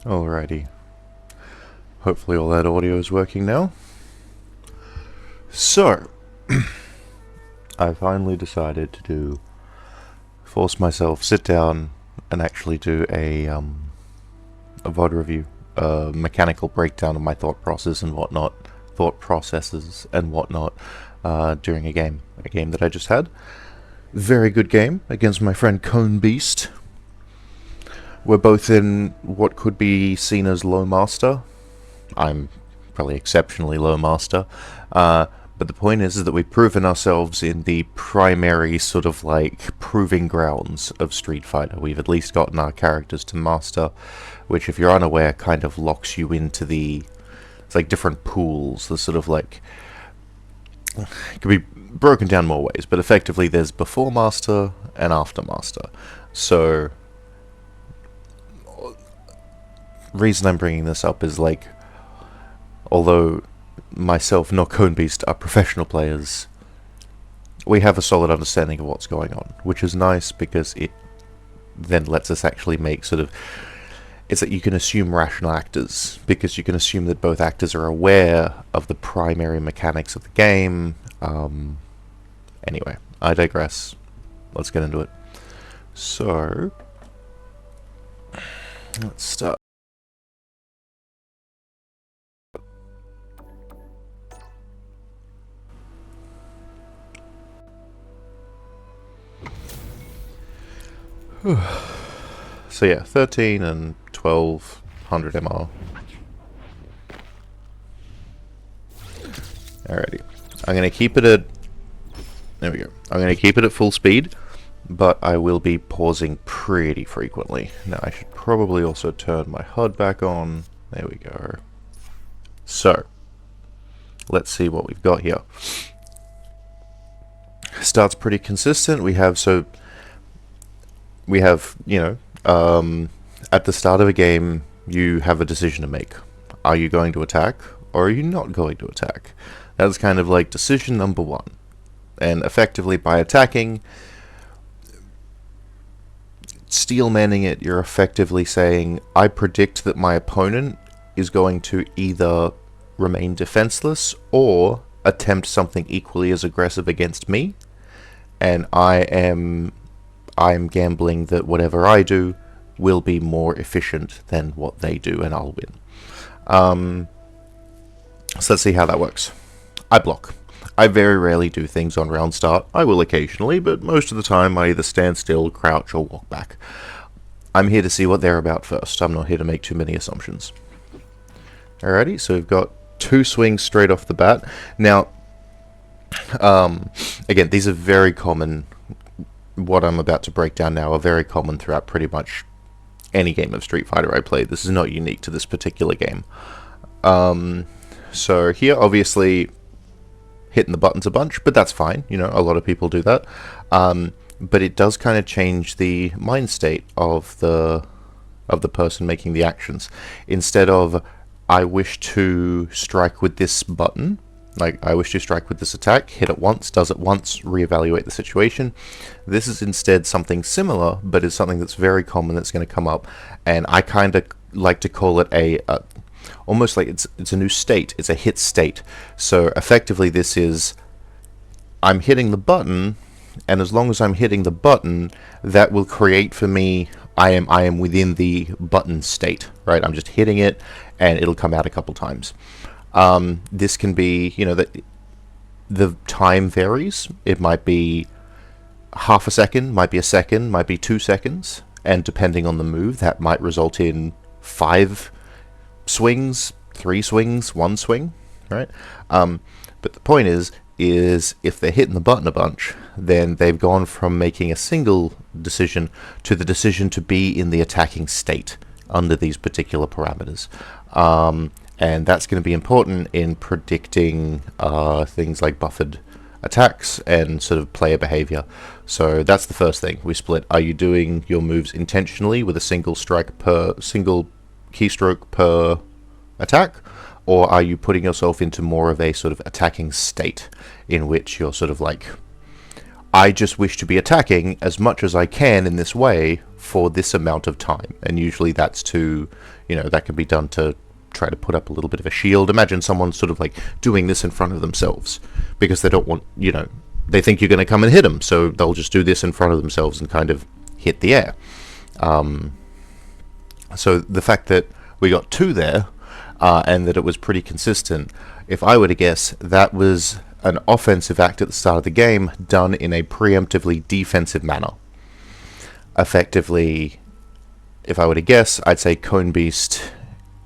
Alrighty. Hopefully all that audio is working now. So, I finally decided to force myself, sit down, and actually do a VOD review, a mechanical breakdown of my thought processes and whatnot, during a game that I just had. Very good game against my friend Cone Beast. We're both in what could be seen as low master. I'm probably exceptionally low master. But the point is that we've proven ourselves in the primary sort of like proving grounds of Street Fighter. We've at least gotten our characters to master, which if you're unaware kind of locks you into it's like different pools. The sort of like, it could be broken down more ways, but effectively there's before master and after master. So reason I'm bringing this up is like, although myself nor Cone Beast are professional players, we have a solid understanding of what's going on, which is nice because it then lets us actually make sort of, it's that you can assume rational actors, because you can assume that both actors are aware of the primary mechanics of the game. Anyway, I digress. Let's get into it. So, let's start. So yeah, 13 and 1200 MR. Alrighty. I'm going to keep it at... There we go. I'm going to keep it at full speed, but I will be pausing pretty frequently. Now I should probably also turn my HUD back on. There we go. So, let's see what we've got here. Starts pretty consistent. We have, at the start of a game, you have a decision to make. Are you going to attack, or are you not going to attack? That's kind of like decision number one. And effectively, by attacking, steelmanning it, you're effectively saying, I predict that my opponent is going to either remain defenseless or attempt something equally as aggressive against me, and I'm gambling that whatever I do will be more efficient than what they do, and I'll win. So let's see how that works. I block. I very rarely do things on round start. I will occasionally, but most of the time I either stand still, crouch, or walk back. I'm here to see what they're about first. I'm not here to make too many assumptions. Alrighty, so we've got 2 swings straight off the bat. Now, again, these are very common. What I'm about to break down now are very common throughout pretty much any game of Street Fighter I play. This is not unique to this particular game. So here, obviously, hitting the buttons a bunch, but that's fine. You know, a lot of people do that. But it does kind of change the mind state of the person making the actions. Instead of, I wish to strike with this button, like, I wish to strike with this attack, hit it once, does it once, reevaluate the situation. This is instead something similar, but is something that's very common that's going to come up, and I kind of like to call it almost like it's a new state. It's a hit state. So effectively this is, I'm hitting the button, and as long as I'm hitting the button, that will create for me, I am within the button state, right? I'm just hitting it, and it'll come out a couple times. This can be, you know, the time varies. It might be half a second, might be a second, might be 2 seconds, and depending on the move, that might result in 5 swings, 3 swings, 1 swing, right? But the point is if they're hitting the button a bunch, then they've gone from making a single decision to the decision to be in the attacking state under these particular parameters. And that's going to be important in predicting things like buffered attacks and sort of player behavior. So that's the first thing. We split. Are you doing your moves intentionally with a single keystroke per attack, or are you putting yourself into more of a sort of attacking state in which you're sort of like, I just wish to be attacking as much as I can in this way for this amount of time. And usually that's to, that can be done to try to put up a little bit of a shield. Imagine someone sort of like doing this in front of themselves because they don't want, they think you're going to come and hit them, so they'll just do this in front of themselves and kind of hit the air. So the fact that we got 2 there, and that it was pretty consistent, if I were to guess, that was an offensive act at the start of the game done in a preemptively defensive manner. Effectively, if I were to guess, I'd say Cone Beast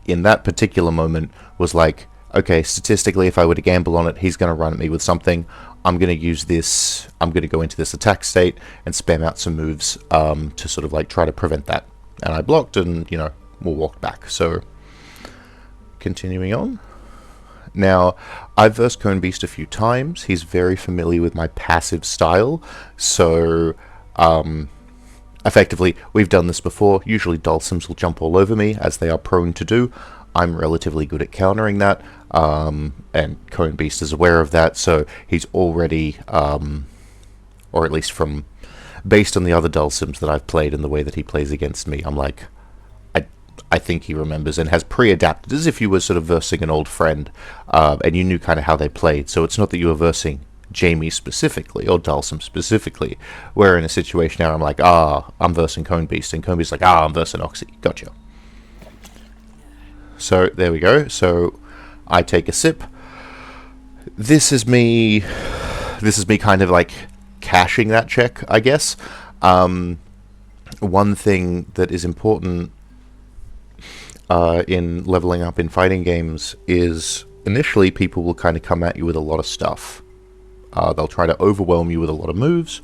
in that particular moment was like, okay, statistically, if I were to gamble on it, he's going to run at me with something. I'm going to use this, I'm going to go into this attack state and spam out some moves to sort of like try to prevent that. And I blocked and, we walked back. So, continuing on. Now, I've versed Cone Beast a few times. He's very familiar with my passive style. So, effectively, we've done this before. Usually Dhalsims will jump all over me, as they are prone to do. I'm relatively good at countering that, and Cone Beast is aware of that, so he's already, or at least based on the other Dhalsims that I've played and the way that he plays against me, I'm like, I think he remembers and has pre-adapted, as if you were sort of versing an old friend, and you knew kind of how they played. So it's not that you were versing Jamie specifically, or Dhalsim specifically. We're in a situation now, I'm like, I'm versing Cone Beast, and Cone Beast's like, I'm versing Oxy. Gotcha. So there we go. So I take a sip. This is me kind of like cashing that check, I guess. One thing that is important in leveling up in fighting games is initially people will kind of come at you with a lot of stuff. They'll try to overwhelm you with a lot of moves,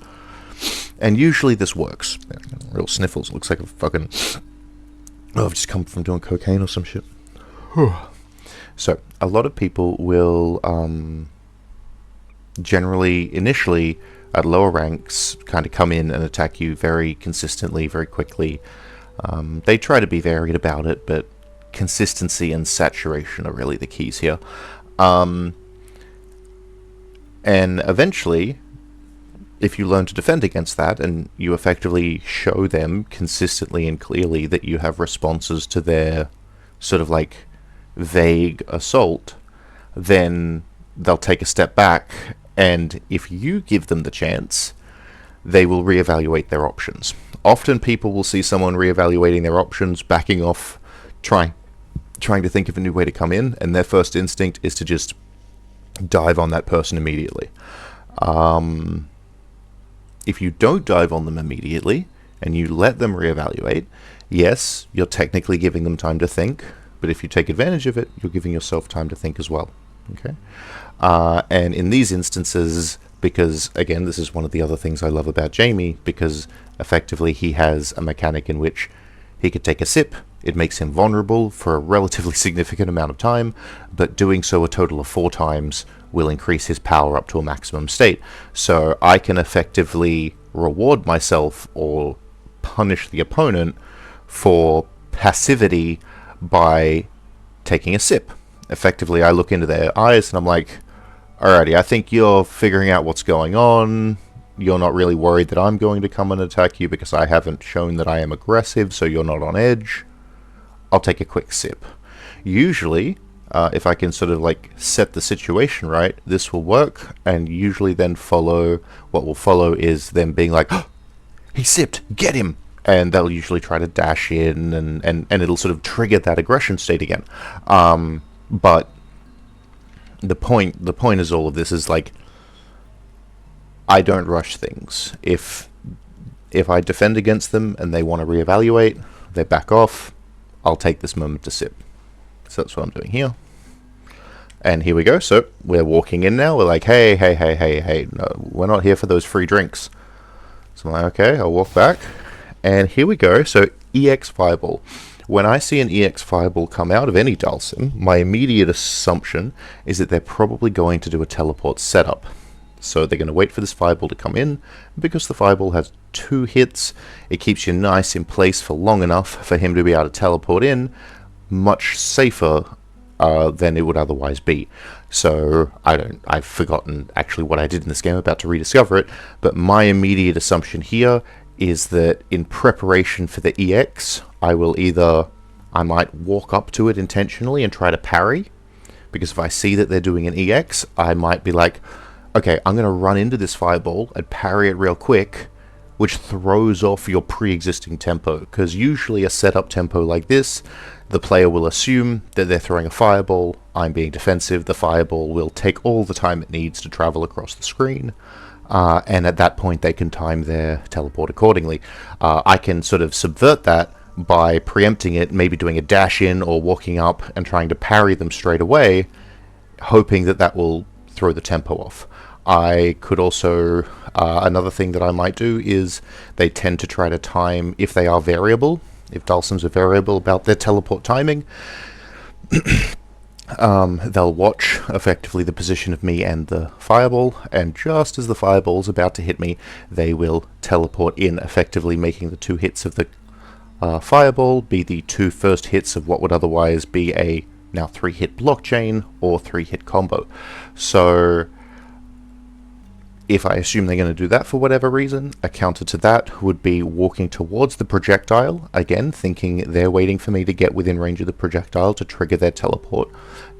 and usually this works. Real sniffles. Looks like a fucking... I've just come from doing cocaine or some shit. So, a lot of people will generally, initially, at lower ranks, kind of come in and attack you very consistently, very quickly. They try to be varied about it, but consistency and saturation are really the keys here. And eventually, if you learn to defend against that, and you effectively show them consistently and clearly that you have responses to their sort of like vague assault, then they'll take a step back, and if you give them the chance, they will reevaluate their options. Often people will see someone reevaluating their options, backing off, trying to think of a new way to come in, and their first instinct is to just dive on that person immediately. If you don't dive on them immediately, and you let them reevaluate, yes, you're technically giving them time to think, but if you take advantage of it, you're giving yourself time to think as well. Okay? And in these instances, because, again, this is one of the other things I love about Jamie, because effectively he has a mechanic in which he could take a sip, it makes him vulnerable for a relatively significant amount of time, but doing so a total of 4 times will increase his power up to a maximum state. So I can effectively reward myself or punish the opponent for passivity by taking a sip. Effectively, I look into their eyes and I'm like, alrighty, I think you're figuring out what's going on. You're not really worried that I'm going to come and attack you because I haven't shown that I am aggressive, so you're not on edge. I'll take a quick sip. Usually, if I can sort of like set the situation right, this will work, and usually then what will follow is them being like, oh, he sipped, get him! And they'll usually try to dash in, and it'll sort of trigger that aggression state again. But the point is all of this is like, I don't rush things. If I defend against them and they want to reevaluate, they back off, I'll take this moment to sip. So that's what I'm doing here. And here we go. So we're walking in now. We're like, hey, no, we're not here for those free drinks. So I'm like, okay, I'll walk back. And here we go. So EX Fireball. When I see an EX Fireball come out of any Dhalsim, my immediate assumption is that they're probably going to do a teleport setup. So they're going to wait for this Fireball to come in. Because the Fireball has 2 hits, it keeps you nice in place for long enough for him to be able to teleport in, much safer than it would otherwise be. So I've forgotten actually what I did in this game, about to rediscover it, but my immediate assumption here is that in preparation for the EX, I might walk up to it intentionally and try to parry, because if I see that they're doing an EX, I might be like, okay, I'm going to run into this fireball and parry it real quick, which throws off your pre-existing tempo, because usually a setup tempo like this, the player will assume that they're throwing a fireball, I'm being defensive, the fireball will take all the time it needs to travel across the screen, and at that point they can time their teleport accordingly. I can sort of subvert that by preempting it, maybe doing a dash in or walking up and trying to parry them straight away, hoping that that will throw the tempo off. I could also, another thing that I might do is they tend to try to time, if they are variable, if Dhalsims are variable about their teleport timing, they'll watch effectively the position of me and the fireball, and just as the fireball's about to hit me, they will teleport in, effectively making the 2 hits of the fireball be the 2 first hits of what would otherwise be a now 3-hit blockchain or 3-hit combo. So if I assume they're going to do that for whatever reason, a counter to that would be walking towards the projectile, again thinking they're waiting for me to get within range of the projectile to trigger their teleport.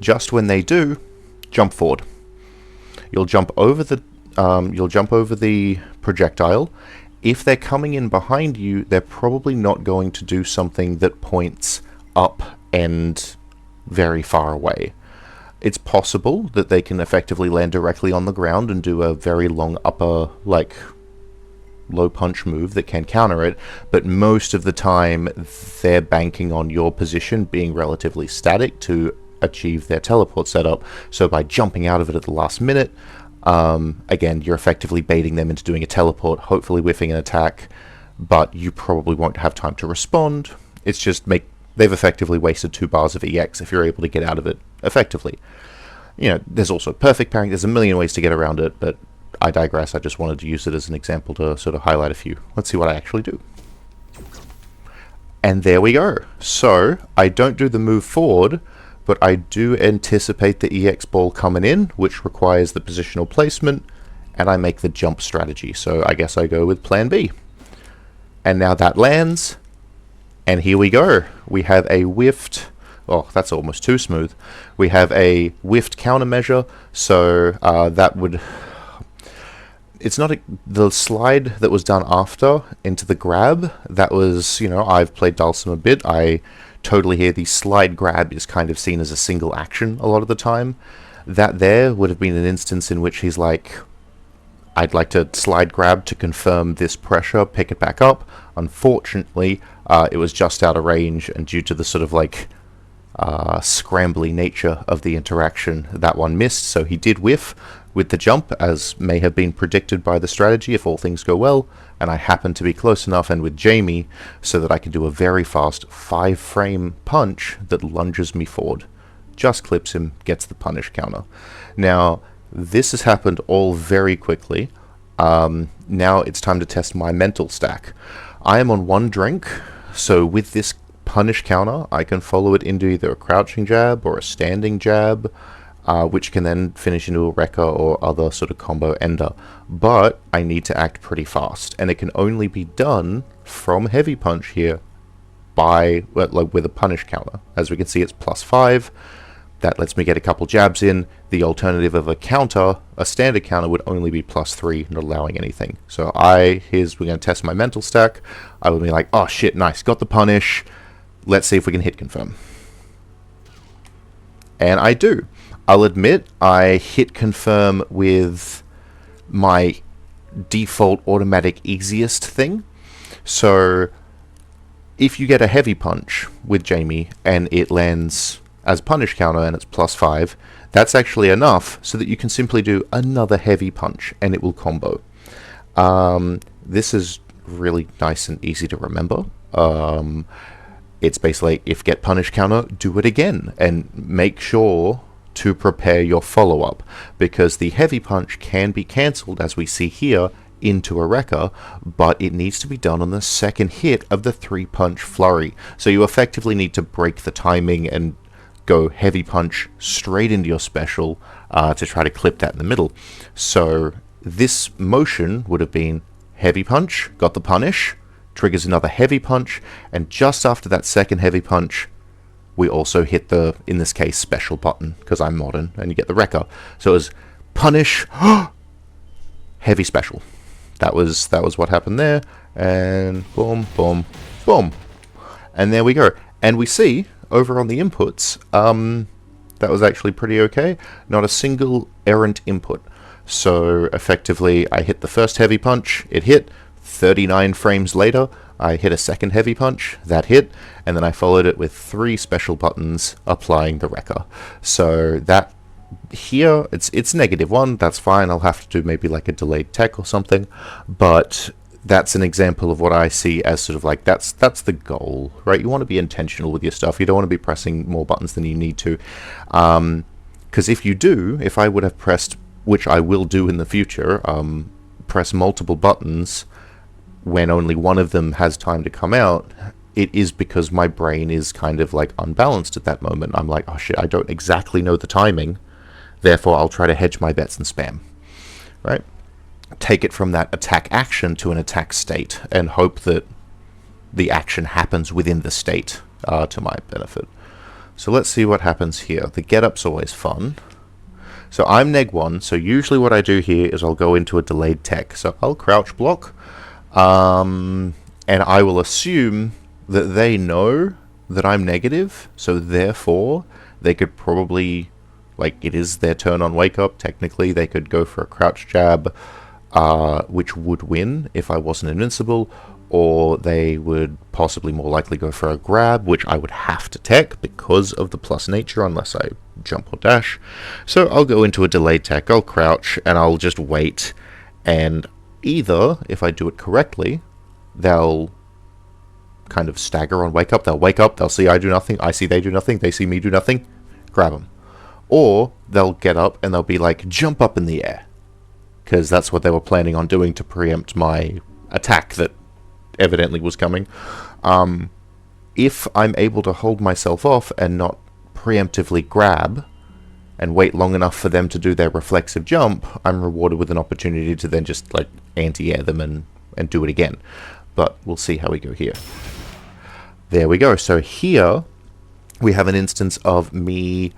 Just when they do, jump forward. You'll jump over the projectile. If they're coming in behind you, they're probably not going to do something that points up and very far away. It's possible that they can effectively land directly on the ground and do a very long upper, like, low punch move that can counter it, but most of the time they're banking on your position being relatively static to achieve their teleport setup. So by jumping out of it at the last minute, again, you're effectively baiting them into doing a teleport, hopefully whiffing an attack, but you probably won't have time to respond. It's just they've effectively wasted 2 bars of EX if you're able to get out of it effectively. You know, there's also perfect parrying, there's a million ways to get around it, but I digress. I just wanted to use it as an example to sort of highlight a few. Let's see what I actually do. And there we go. So, I don't do the move forward, but I do anticipate the EX ball coming in, which requires the positional placement, and I make the jump strategy. So I guess I go with plan B. And now that lands, and here we go. We have a whiffed, oh, that's almost too smooth. We have a whiffed countermeasure, so that would, it's not the slide that was done after into the grab. That was, you know, I've played Dhalsim a bit. I totally hear the slide grab is kind of seen as a single action a lot of the time. That there would have been an instance in which he's like, I'd like to slide grab to confirm this pressure, pick it back up. Unfortunately, it was just out of range, and due to the sort of like scrambly nature of the interaction, that one missed, so he did whiff with the jump, as may have been predicted by the strategy if all things go well, and I happen to be close enough and with Jamie so that I can do a very fast 5-frame punch that lunges me forward. Just clips him, gets the punish counter. Now, this has happened all very quickly. Now it's time to test my mental stack. I am on 1 drink, so with this punish counter, I can follow it into either a crouching jab or a standing jab, which can then finish into a Rekka or other sort of combo ender. But I need to act pretty fast, and it can only be done from heavy punch here by, like, with a punish counter. As we can see, it's +5. That lets me get a couple jabs in. The alternative of a counter, a standard counter, would only be +3, not allowing anything. So we're going to test my mental stack. I would be like, oh shit, nice, got the punish. Let's see if we can hit confirm. And I do. I'll admit, I hit confirm with my default automatic easiest thing. So if you get a heavy punch with Jamie and it lands as punish counter and it's +5, that's actually enough so that you can simply do another heavy punch and it will combo. This is really nice and easy to remember. It's basically, if get punish counter, do it again, and make sure to prepare your follow-up, because the heavy punch can be cancelled, as we see here, into a Rekka, but it needs to be done on the second hit of the 3-punch flurry. So you effectively need to break the timing and go heavy punch straight into your special to try to clip that in the middle. So this motion would have been heavy punch, got the punish, triggers another heavy punch, and just after that second heavy punch, we also hit the, in this case, special button, because I'm modern, and you get the wrecker. So it was punish, heavy special. That was what happened there, and boom, boom, boom. And there we go. And we see, over on the inputs, that was actually pretty okay. Not a single errant input. So effectively, I hit the first heavy punch, it hit. 39 frames later, I hit a second heavy punch, that hit, and then I followed it with 3 special buttons applying the wrecker. So that here, it's -1, that's fine. I'll have to do maybe like a delayed tech or something, but that's an example of what I see as sort of like, that's the goal, right? You want to be intentional with your stuff. You don't want to be pressing more buttons than you need to. Because if you do, if I would have pressed, which I will do in the future, press multiple buttons when only one of them has time to come out, it is because my brain is kind of like unbalanced at that moment. I'm like, oh shit, I don't exactly know the timing, therefore I'll try to hedge my bets and spam, right? Take it from that attack action to an attack state and hope that the action happens within the state to my benefit. So let's see what happens here. The get up's always fun. So I'm -1, so usually what I do here is I'll go into a delayed tech. So I'll crouch block, and I will assume that they know that I'm negative, so therefore they could probably, like, it is their turn on wake up, technically they could go for a crouch jab, which would win if I wasn't invincible, or they would possibly more likely go for a grab, which I would have to tech because of the plus nature unless I jump or dash. So I'll go into a delayed tech, I'll crouch, and I'll just wait, and either, if I do it correctly, they'll kind of stagger on wake up, they'll see I do nothing, I see they do nothing, they see me do nothing, grab them. Or they'll get up and they'll be like, jump up in the air, because that's what they were planning on doing to preempt my attack that evidently was coming. If I'm able to hold myself off and not preemptively grab and wait long enough for them to do their reflexive jump, I'm rewarded with an opportunity to then just like anti-air them and do it again. But we'll see how we go here. There we go. So here we have an instance of me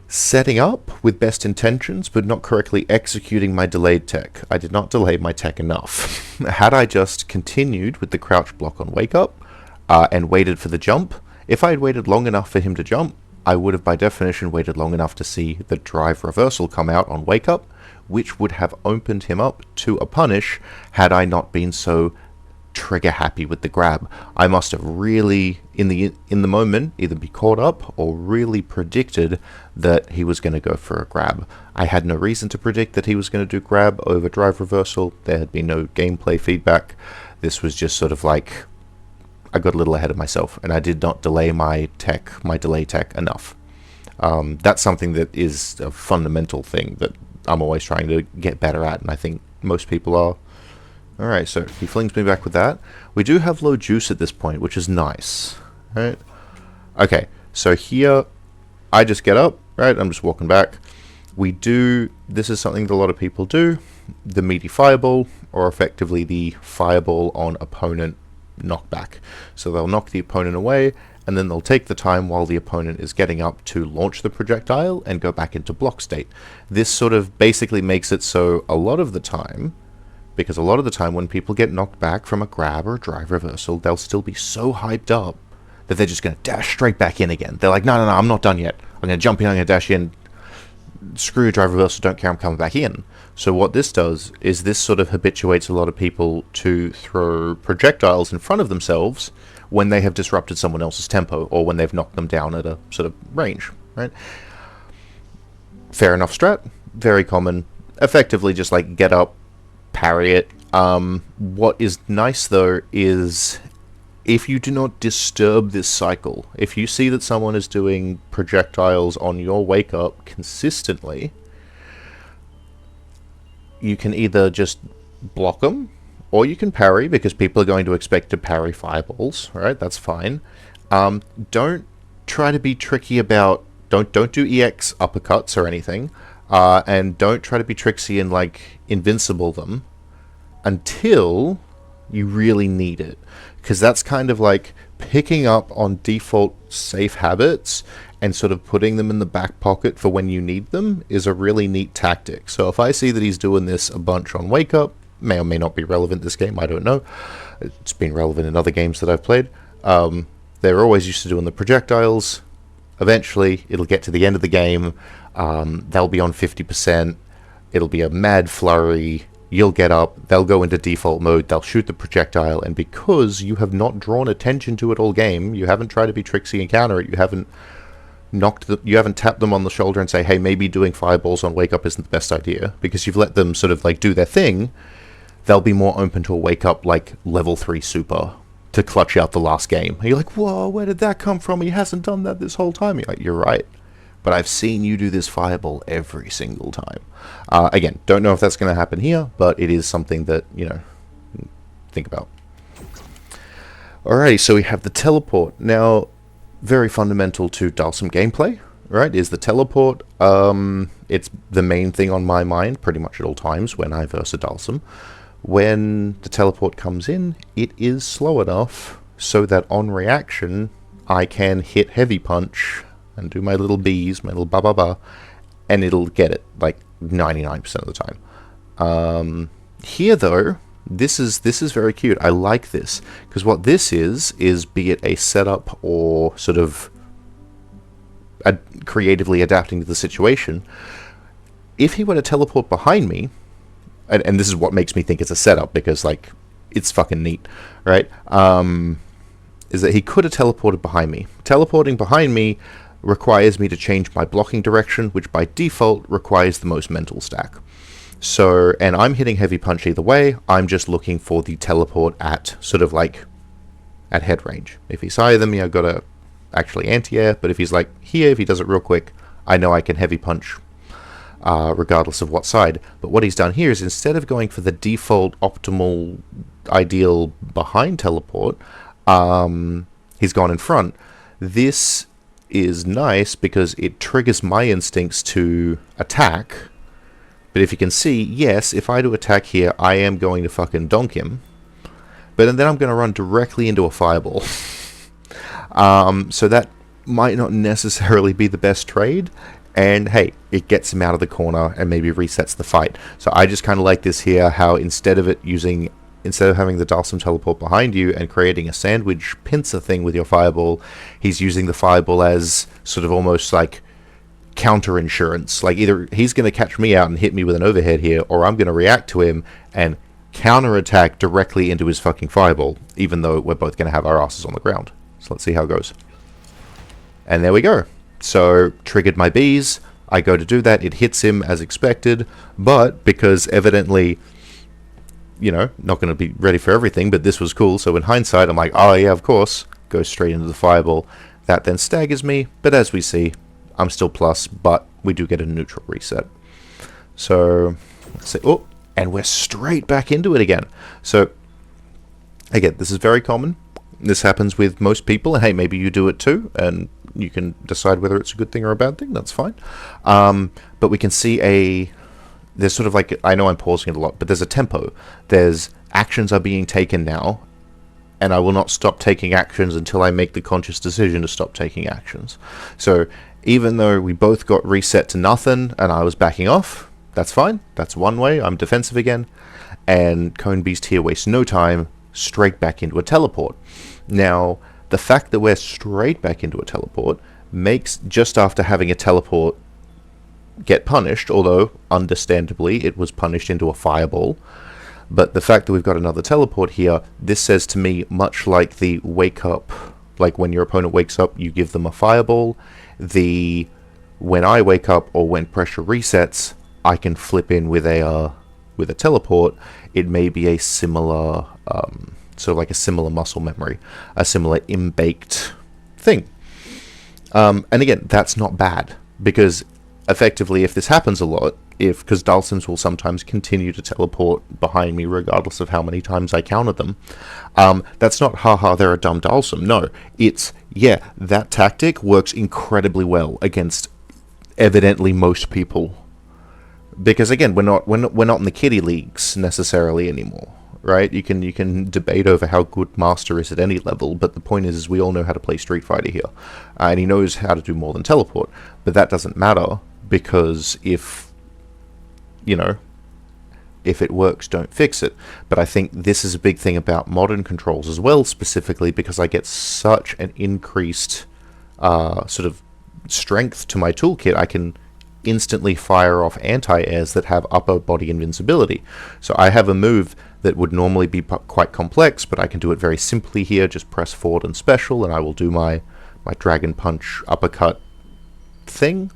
setting up with best intentions, but not correctly executing my delayed tech. I did not delay my tech enough. Had I just continued with the crouch block on wake up and waited for the jump, if I had waited long enough for him to jump, I would have by definition waited long enough to see the drive reversal come out on wake up, which would have opened him up to a punish had I not been so trigger happy with the grab. I must have really, in the moment, either be caught up or really predicted that he was going to go for a grab. I had no reason to predict that he was going to do grab over drive reversal. There had been no gameplay feedback. This was just sort of like, I got a little ahead of myself, and I did not delay my delay tech enough. That's something that is a fundamental thing that I'm always trying to get better at, and I think most people are. Alright, so he flings me back with that. We do have low juice at this point, which is nice. Right? Okay, so here, I just get up, right? I'm just walking back. This is something that a lot of people do, the meaty fireball, or effectively the fireball on opponent knockback. So they'll knock the opponent away, and then they'll take the time while the opponent is getting up to launch the projectile and go back into block state. This sort of basically makes it so a lot of the time, because a lot of the time when people get knocked back from a grab or a drive reversal, they'll still be so hyped up that they're just going to dash straight back in again. They're like, no, I'm not done yet. I'm going to jump in, I'm going to dash in. Screw your drive reversal, don't care, I'm coming back in. So what this does is this sort of habituates a lot of people to throw projectiles in front of themselves when they have disrupted someone else's tempo or when they've knocked them down at a sort of range, right? Fair enough strat, very common. Effectively just like get up, parry it. What is nice though is if you do not disturb this cycle, if you see that someone is doing projectiles on your wake up consistently, you can either just block them or you can parry, because people are going to expect to parry fireballs, right? That's fine. Don't try to be tricky about, don't do EX uppercuts or anything, and don't try to be tricksy and like invincible them. until you really need it. Because that's kind of like picking up on default safe habits and sort of putting them in the back pocket for when you need them is a really neat tactic. So if I see that he's doing this a bunch on Wake Up, may or may not be relevant this game, I don't know. It's been relevant in other games that I've played. They're always used to doing the projectiles. Eventually, it'll get to the end of the game. They'll be on 50%. It'll be a mad flurry. You'll get up. They'll go into default mode. They'll shoot the projectile. And because you have not drawn attention to it all game, you haven't tried to be tricksy and counter it. You haven't you haven't tapped them on the shoulder and say, hey, maybe doing fireballs on Wake Up isn't the best idea. Because you've let them sort of like do their thing. They'll be more open to a Wake Up like level 3 super to clutch out the last game. And you're like, whoa, where did that come from? He hasn't done that this whole time. You're like, you're right. But I've seen you do this fireball every single time. Again, don't know if that's going to happen here, but it is something that, you know, think about. Alrighty, so we have the teleport. Now, very fundamental to Dhalsim gameplay, right, is the teleport. It's the main thing on my mind pretty much at all times when I verse a Dhalsim. When the teleport comes in, it is slow enough so that on reaction, I can hit heavy punch and do my little B's, my little ba-ba-ba, and it'll get it, like 99% of the time. Here, though, this is very cute. I like this, because what this is be it a setup or sort of creatively adapting to the situation. If he were to teleport behind me, and this is what makes me think it's a setup, because, like, it's fucking neat, right? Is that he could have teleported behind me. Teleporting behind me requires me to change my blocking direction, which by default requires the most mental stack. So, and I'm hitting heavy punch either way, I'm just looking for the teleport at sort of like at head range. If he's higher than me, I've got to actually anti-air, but if he's like here, if he does it real quick, I know I can heavy punch regardless of what side. But what he's done here is, instead of going for the default optimal ideal behind teleport, he's gone in front. This is nice because it triggers my instincts to attack. But if you can see, yes, if I do attack here, I am going to fucking donk him. But then I'm going to run directly into a fireball. So that might not necessarily be the best trade. And hey, it gets him out of the corner and maybe resets the fight. So I just kind of like this here, how instead of having the Dhalsim teleport behind you and creating a sandwich pincer thing with your fireball, he's using the fireball as sort of almost like counter insurance. Like, either he's going to catch me out and hit me with an overhead here, or I'm going to react to him and counter attack directly into his fucking fireball, even though we're both going to have our asses on the ground. So let's see how it goes. And there we go. So, triggered my bees, I go to do that, it hits him as expected, but because evidently, you know, not going to be ready for everything, but this was cool, so in hindsight, I'm like, oh yeah, of course, go straight into the fireball. That then staggers me, but as we see, I'm still plus, but we do get a neutral reset. So, let's see, oh, and we're straight back into it again. So, again, this is very common. This happens with most people, and hey, maybe you do it too, and you can decide whether it's a good thing or a bad thing, that's fine. But we can see there's sort of like, I know I'm pausing it a lot, but there's a tempo. There's actions are being taken now, and I will not stop taking actions until I make the conscious decision to stop taking actions. So, even though we both got reset to nothing, and I was backing off, that's fine. That's one way, I'm defensive again. And Cone Beast here wastes no time, straight back into a teleport. Now, the fact that we're straight back into a teleport makes, just after having a teleport get punished, although understandably it was punished into a fireball, but the fact that we've got another teleport here, this says to me, much like the wake up, like when your opponent wakes up, you give them a fireball, when I wake up or when pressure resets, I can flip in with a teleport. It may be a similar sort of like a similar muscle memory, a similar in-baked thing. And again, that's not bad, because effectively, if this happens a lot, because Dhalsims will sometimes continue to teleport behind me regardless of how many times I counter them, that's not, haha, they're a dumb Dhalsim. No, it's, yeah, that tactic works incredibly well against evidently most people. Because again, we're not in the kiddie leagues necessarily anymore. right? You can debate over how good Master is at any level, but the point is we all know how to play Street Fighter here, and he knows how to do more than teleport. But that doesn't matter, because if it works, don't fix it. But I think this is a big thing about modern controls as well, specifically because I get such an increased sort of strength to my toolkit. I can instantly fire off anti-airs that have upper body invincibility. So I have a move that would normally be quite complex, but I can do it very simply here. Just press forward and special, and I will do my Dragon Punch uppercut thing,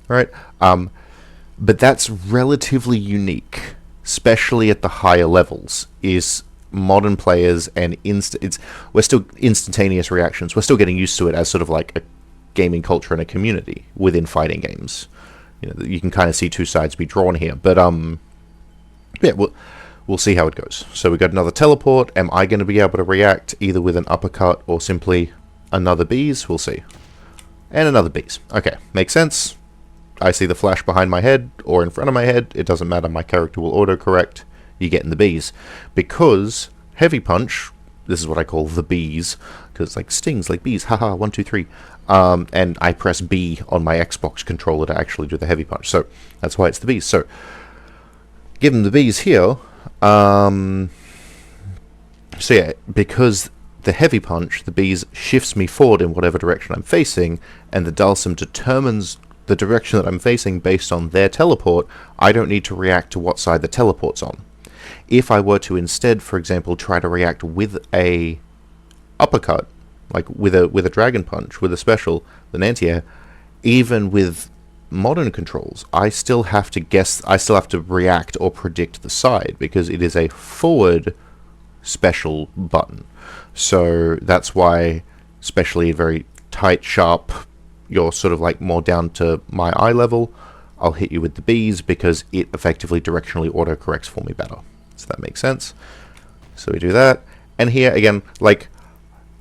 right? But that's relatively unique, especially at the higher levels, is modern players and we're still instantaneous reactions. We're still getting used to it as sort of like a gaming culture and a community within fighting games. You can kind of see two sides be drawn here, but yeah, we'll see how it goes. So we got another teleport. Am I going to be able to react either with an uppercut or simply another bees? We'll see. And another bees. Okay, makes sense. I see the flash behind my head or in front of my head. It doesn't matter. My character will autocorrect. You get in the bees. Because heavy punch, this is what I call the bees, because it's like stings like bees. Haha, 1, 2, 3. And I press B on my Xbox controller to actually do the heavy punch. So that's why it's the bees. So given the bees here, so yeah, because the heavy punch, the bees shifts me forward in whatever direction I'm facing, and the Dhalsim determines the direction that I'm facing based on their teleport. I don't need to react to what side the teleport's on. If I were to instead, for example, try to react with a uppercut, like with a Dragon Punch, with a special, an anti-air, even with modern controls, I still have to react or predict the side, because it is a forward special button. So that's why, especially very tight, sharp, you're sort of like more down to my eye level, I'll hit you with the bees, because it effectively directionally autocorrects for me better. So that makes sense. So we do that. And here, again, like,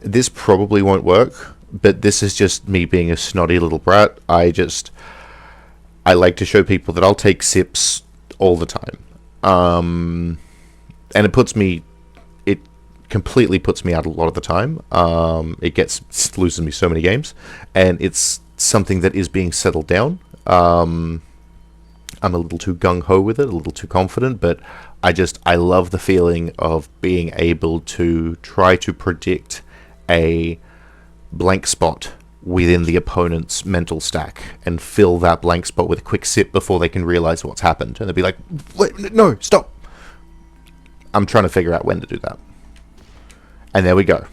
this probably won't work, but this is just me being a snotty little brat. I like to show people that I'll take sips all the time. And it completely puts me out a lot of the time. It loses me so many games, and it's something that is being settled down. I'm a little too gung-ho with it, a little too confident, but I love the feeling of being able to try to predict a blank spot within the opponent's mental stack and fill that blank spot with a quick sip before they can realize what's happened. And they'll be like, wait, no, stop. I'm trying to figure out when to do that. And there we go.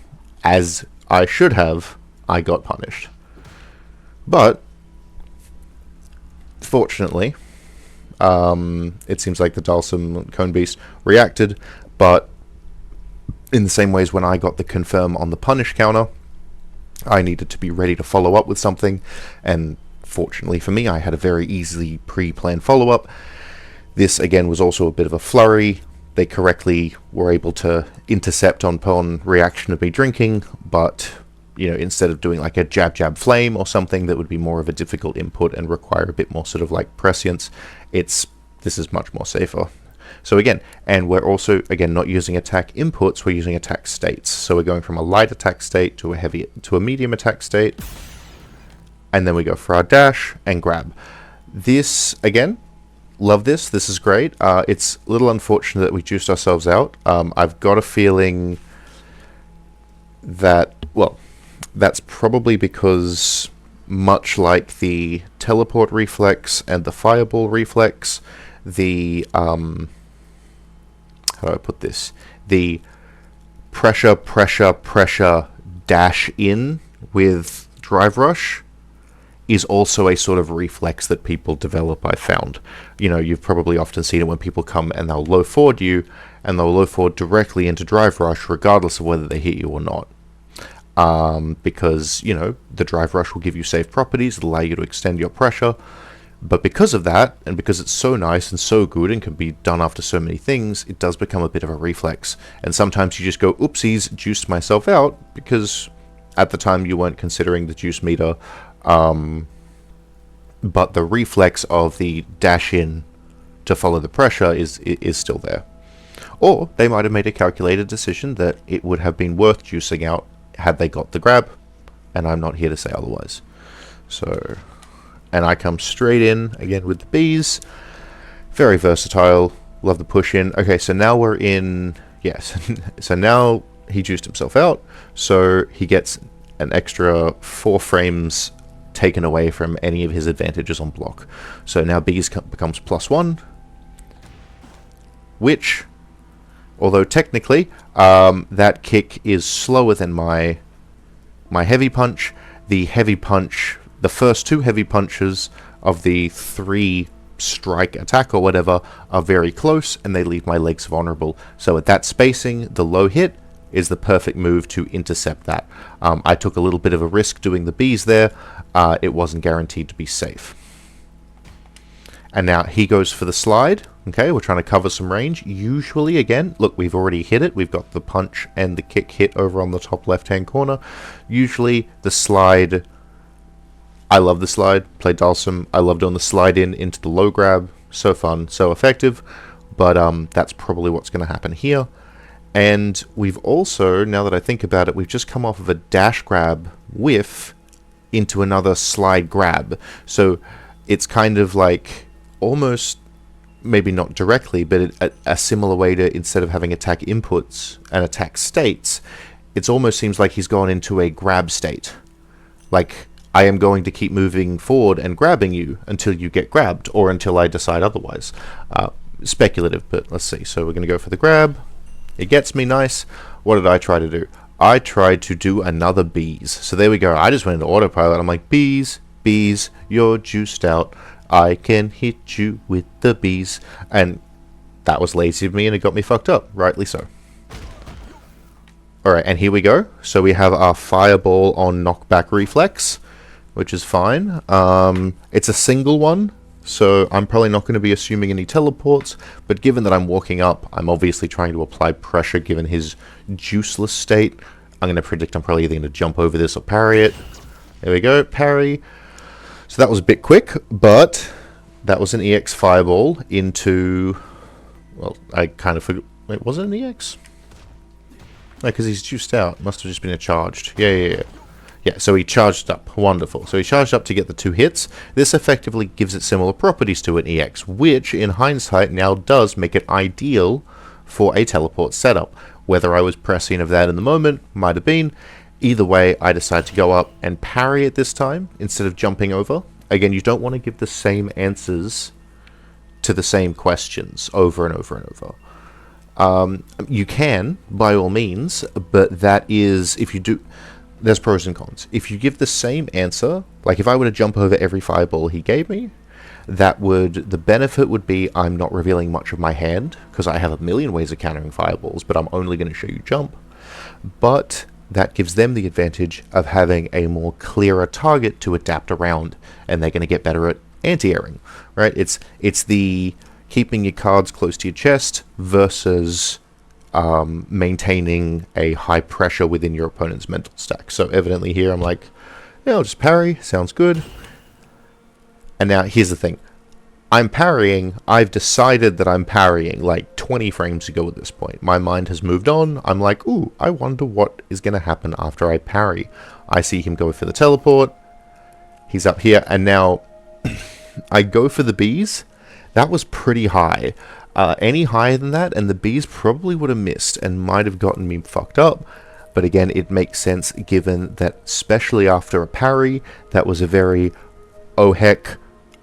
As I should have, I got punished. But fortunately, it seems like the Dhalsim Cone Beast reacted, but in the same ways when I got the confirm on the punish counter, I needed to be ready to follow up with something, and fortunately for me, I had a very easily pre-planned follow-up. This, again, was also a bit of a flurry. They correctly were able to intercept on reaction of me drinking, but, instead of doing like a jab flame or something that would be more of a difficult input and require a bit more sort of like prescience, this is much more safer. So again, and we're also, again, not using attack inputs, we're using attack states. So we're going from a light attack state to a medium attack state, and then we go for our dash and grab. This, again, love this. This is great. It's a little unfortunate that we juiced ourselves out. I've got a feeling that, well, that's probably because, much like the teleport reflex and the fireball reflex, the how do I put this? The pressure dash in with drive rush is also a sort of reflex that people develop, I've found. You've probably often seen it when people come and they'll low forward you, and they'll low forward directly into drive rush regardless of whether they hit you or not. Because, the drive rush will give you safe properties, it'll allow you to extend your pressure. But because of that, and because it's so nice and so good and can be done after so many things, it does become a bit of a reflex. And sometimes you just go, oopsies, juiced myself out, because at the time you weren't considering the juice meter. But the reflex of the dash in to follow the pressure is still there. Or they might have made a calculated decision that it would have been worth juicing out had they got the grab, and I'm not here to say otherwise. So, and I come straight in again with the bees. Very versatile. Love the push in. Okay, so now we're in... Yes. So now he juiced himself out, so he gets an extra 4 frames taken away from any of his advantages on block. So now bees becomes +1, which, although technically that kick is slower than my heavy punch, the first 2 heavy punches of the 3 strike attack or whatever are very close, and they leave my legs vulnerable. So at that spacing, the low hit is the perfect move to intercept that. I took a little bit of a risk doing the bees there. It wasn't guaranteed to be safe. And now he goes for the slide. Okay, we're trying to cover some range. Usually, again, look, we've already hit it. We've got the punch and the kick hit over on the top left-hand corner. Usually, the slide... I love the slide. Play Dhalsim. I love doing the slide into the low grab. So fun, so effective. But that's probably what's going to happen here. And we've also, now that I think about it, we've just come off of a dash grab whiff into another slide grab. So it's kind of like almost... maybe not directly, but a similar way to, instead of having attack inputs and attack states, it almost seems like he's gone into a grab state. Like, I am going to keep moving forward and grabbing you until you get grabbed, or until I decide otherwise. Speculative, but let's see. So we're going to go for the grab. It gets me nice. What did I try to do? I tried to do another bees. So there we go. I just went into autopilot. I'm like, bees, bees, you're juiced out. I can hit you with the bees. And that was lazy of me, and it got me fucked up. Rightly so. Alright, and here we go. So we have our fireball on knockback reflex, which is fine. It's a single one, so I'm probably not going to be assuming any teleports. But given that I'm walking up, I'm obviously trying to apply pressure given his juiceless state. I'm going to predict I'm probably either going to jump over this or parry it. There we go, parry. So that was a bit quick, but that was an EX fireball into... Well, I kind of forgot... Wait, was it an EX? No, because he's juiced out. Must have just been a charged. Yeah. Yeah, so he charged up. Wonderful. So he charged up to get the 2 hits. This effectively gives it similar properties to an EX, which, in hindsight, now does make it ideal for a teleport setup. Whether I was prescient of that in the moment, might have been. Either way, I decided to go up and parry it this time, instead of jumping over. Again, you don't want to give the same answers to the same questions over and over and over. You can, by all means, but that is, if you do... There's pros and cons. If you give the same answer, like if I were to jump over every fireball he gave me, the benefit would be I'm not revealing much of my hand, because I have a million ways of countering fireballs, but I'm only going to show you jump. But that gives them the advantage of having a more clearer target to adapt around, and they're going to get better at anti-airing, right? It's the keeping your cards close to your chest versus maintaining a high pressure within your opponent's mental stack. So evidently here I'm like, yeah, I'll just parry, sounds good. And now here's the thing. I'm parrying, I've decided that I'm parrying like 20 frames ago at this point. My mind has moved on. I'm like, ooh, I wonder what is going to happen after I parry. I see him go for the teleport. He's up here, and now I go for the bees. That was pretty high. Any higher than that, and the bees probably would have missed and might have gotten me fucked up. But again, it makes sense given that, especially after a parry, that was a very, oh heck,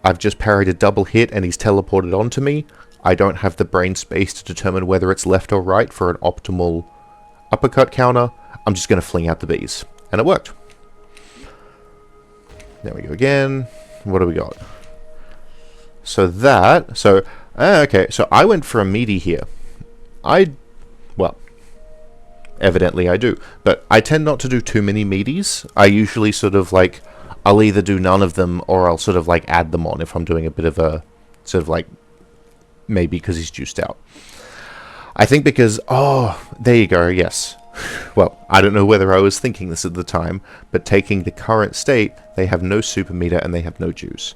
I've just parried a double hit and he's teleported onto me. I don't have the brain space to determine whether it's left or right for an optimal uppercut counter. I'm just going to fling out the bees. And it worked. There we go again. What do we got? Okay, so I went for a meaty here. Well, evidently I do. But I tend not to do too many meaties. I usually sort of like, I'll either do none of them or I'll sort of like add them on if I'm doing a bit of a, sort of like, maybe because he's juiced out. I think because, oh, there you go, yes. Well, I don't know whether I was thinking this at the time, but taking the current state, they have no super meter and they have no juice.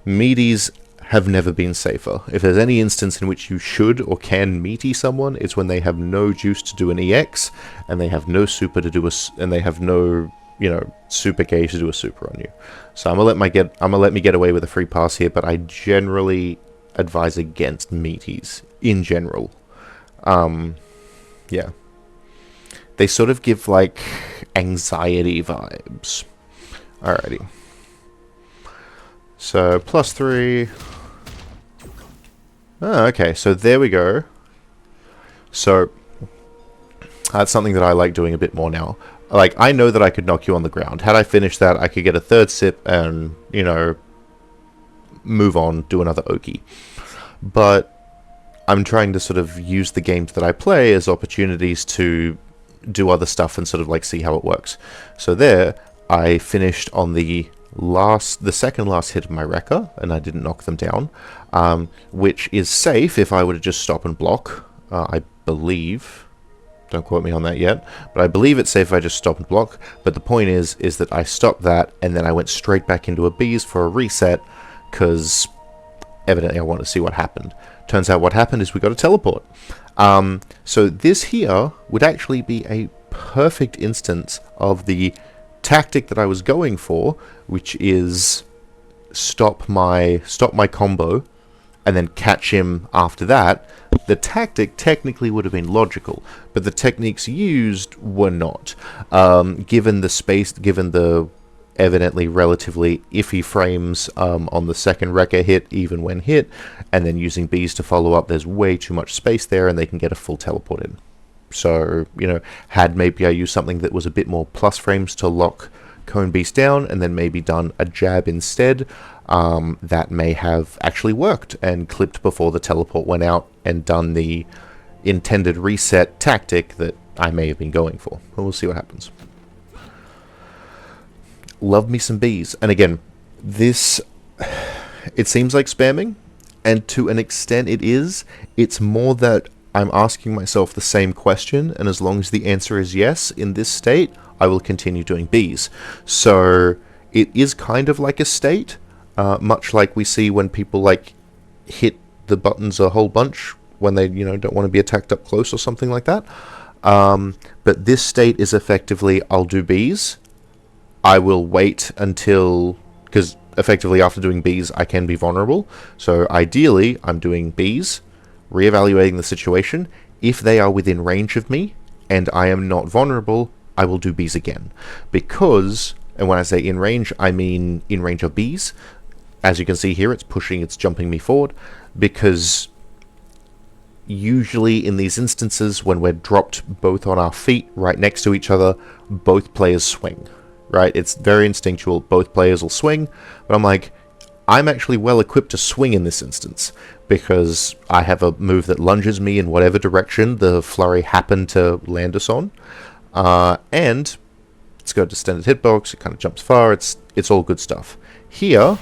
Meaties have never been safer. If there's any instance in which you should or can meaty someone, it's when they have no juice to do an EX, and they have no super to do and they have no, you know, super gauge to do a super on you. So I'm gonna let me get away with a free pass here, but I generally advise against meaties in general. Yeah. They sort of give, like, anxiety vibes. Alrighty. So, +3. Oh, okay, so there we go. So, that's something that I like doing a bit more now. Like, I know that I could knock you on the ground. Had I finished that, I could get a third sip and, you know, move on, do another Oki. But I'm trying to sort of use the games that I play as opportunities to do other stuff and sort of like see how it works. So there, I finished on the second last hit of my Wrecker, and I didn't knock them down, which is safe if I were to just stop and block. I believe, don't quote me on that yet, but I believe it's safe if I just stop and block. But the point is that I stopped that, and then I went straight back into a bees for a reset, because evidently I wanted to see what happened. Turns out what happened is we got a teleport. So this here would actually be a perfect instance of the tactic that I was going for, which is stop my combo and then catch him after that. The tactic technically would have been logical, but the techniques used were not. Given the space, given the evidently relatively iffy frames on the second Wrecker hit, even when hit, and then using bees to follow up, there's way too much space there, and they can get a full teleport in. So, you know, had maybe I used something that was a bit more plus frames to lock Cone Beast down, and then maybe done a jab instead, that may have actually worked, and clipped before the teleport went out, and done the intended reset tactic that I may have been going for. But we'll see what happens. Love me some bees. And again, this, it seems like spamming, and to an extent it is. It's more that I'm asking myself the same question, and as long as the answer is yes in this state, I will continue doing bees. So it is kind of like a state, much like we see when people like hit the buttons a whole bunch when they, you know, don't want to be attacked up close or something like that. But this state is effectively, I'll do bees, I will wait until, because effectively after doing bees I can be vulnerable, so ideally I'm doing bees, reevaluating the situation. If they are within range of me and I am not vulnerable, I will do bees again. Because, and when I say in range, I mean in range of bees. As you can see here, it's pushing, it's jumping me forward, because usually in these instances when we're dropped both on our feet right next to each other, both players swing. Right, it's very instinctual, both players will swing, but I'm like, I'm actually well equipped to swing in this instance, because I have a move that lunges me in whatever direction the flurry happened to land us on, and it's got extended hitbox, it kind of jumps far, it's all good stuff. Here,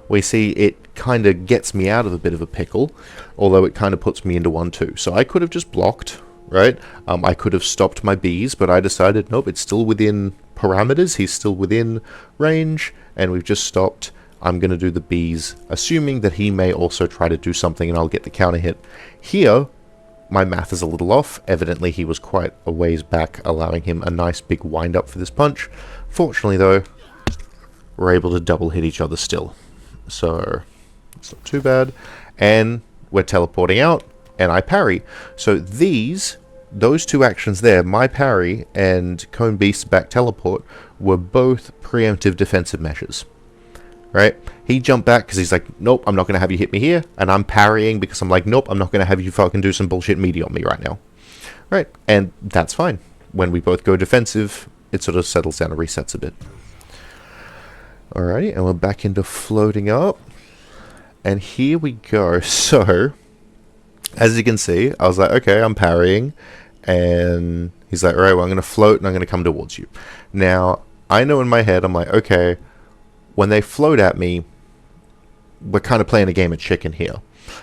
we see it kind of gets me out of a bit of a pickle, although it kind of puts me into 1-2, so I could have just blocked. Right? I could have stopped my bees, but I decided, nope, it's still within parameters, he's still within range, and we've just stopped. I'm going to do the bees, assuming that he may also try to do something and I'll get the counter hit. Here, my math is a little off. Evidently, he was quite a ways back, allowing him a nice big wind-up for this punch. Fortunately, though, we're able to double hit each other still. So, it's not too bad. And we're teleporting out, and I parry. So those two actions there, my parry and Cone Beast's back teleport, were both preemptive defensive measures. Right? He jumped back because he's like, nope, I'm not going to have you hit me here. And I'm parrying because I'm like, nope, I'm not going to have you fucking do some bullshit meaty on me right now. Right? And that's fine. When we both go defensive, it sort of settles down and resets a bit. Alrighty, and we're back into floating up. And here we go. So, as you can see, I was like, okay, I'm parrying. And he's like, alright, well, I'm going to float and I'm going to come towards you. Now, I know in my head, I'm like, okay, when they float at me, we're kind of playing a game of chicken here.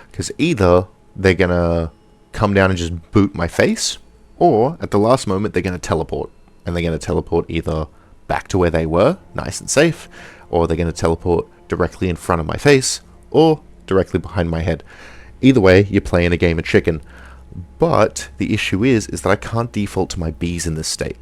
Because either they're going to come down and just boot my face, or at the last moment, they're going to teleport. And they're going to teleport either back to where they were, nice and safe, or they're going to teleport directly in front of my face or directly behind my head. Either way, you're playing a game of chicken. But the issue is that I can't default to my Bs in this state.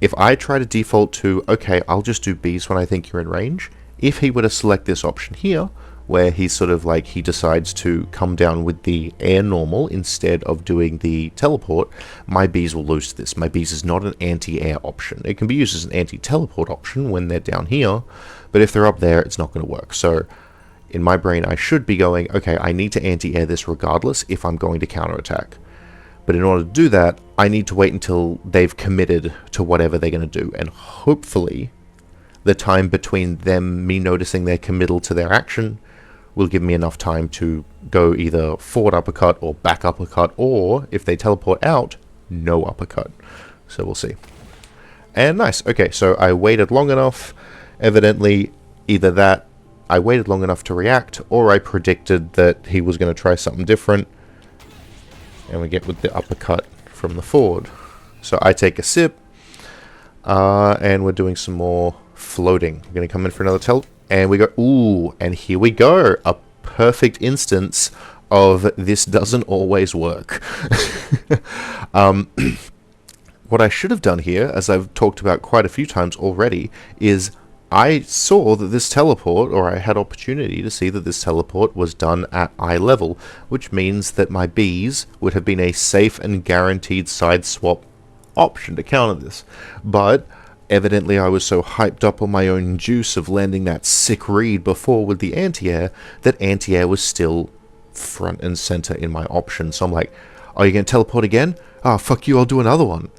If I try to default to, okay, I'll just do Bs when I think you're in range, if he were to select this option here, where he's sort of like, he decides to come down with the air normal instead of doing the teleport, my Bs will lose to this. My Bs is not an anti-air option. It can be used as an anti-teleport option when they're down here, but if they're up there, it's not going to work. So in my brain, I should be going, okay, I need to anti-air this regardless if I'm going to counterattack. But in order to do that, I need to wait until they've committed to whatever they're going to do. And hopefully, the time between me noticing their committal to their action will give me enough time to go either forward uppercut or back uppercut, or if they teleport out, no uppercut. So we'll see. And nice. Okay, so I waited long enough. Evidently, either that, I waited long enough to react, or I predicted that he was going to try something different. And we get with the uppercut from the forward. So I take a sip, and we're doing some more floating. We're going to come in for another and we go, ooh, and here we go. A perfect instance of this doesn't always work. What I should have done here, as I've talked about quite a few times already, is I saw that this teleport, or I had opportunity to see that this teleport was done at eye level, which means that my Bs would have been a safe and guaranteed side swap option to counter this. But evidently I was so hyped up on my own juice of landing that sick read before with the anti-air, that anti-air was still front and center in my option. So I'm like, are you going to teleport again? Ah, fuck you, I'll do another one.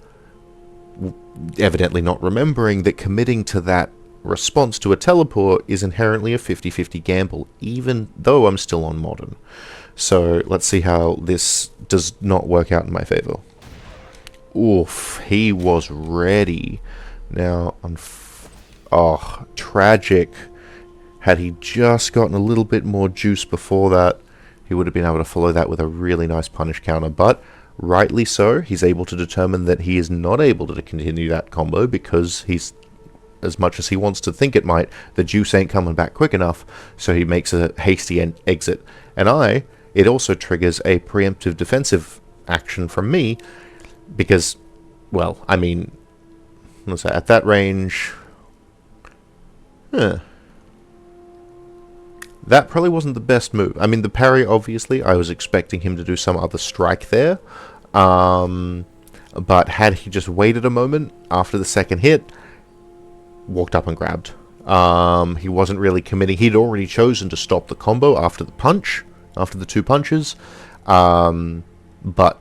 Evidently not remembering that committing to that response to a teleport is inherently a 50-50 gamble, even though I'm still on modern. So let's see how this does not work out in my favor. Oof, he was ready. Now, oh, tragic. Had he just gotten a little bit more juice before that, he would have been able to follow that with a really nice punish counter, but rightly so, he's able to determine that he is not able to continue that combo because he's, as much as he wants to think it might, the juice ain't coming back quick enough, so he makes a hasty exit. And it also triggers a preemptive defensive action from me, because, well, I mean, let's say at that range, that probably wasn't the best move. I mean, the parry, obviously, I was expecting him to do some other strike there, but had he just waited a moment after the second hit, walked up and grabbed. He wasn't really committing. He'd already chosen to stop the combo after the punch, after the two punches. But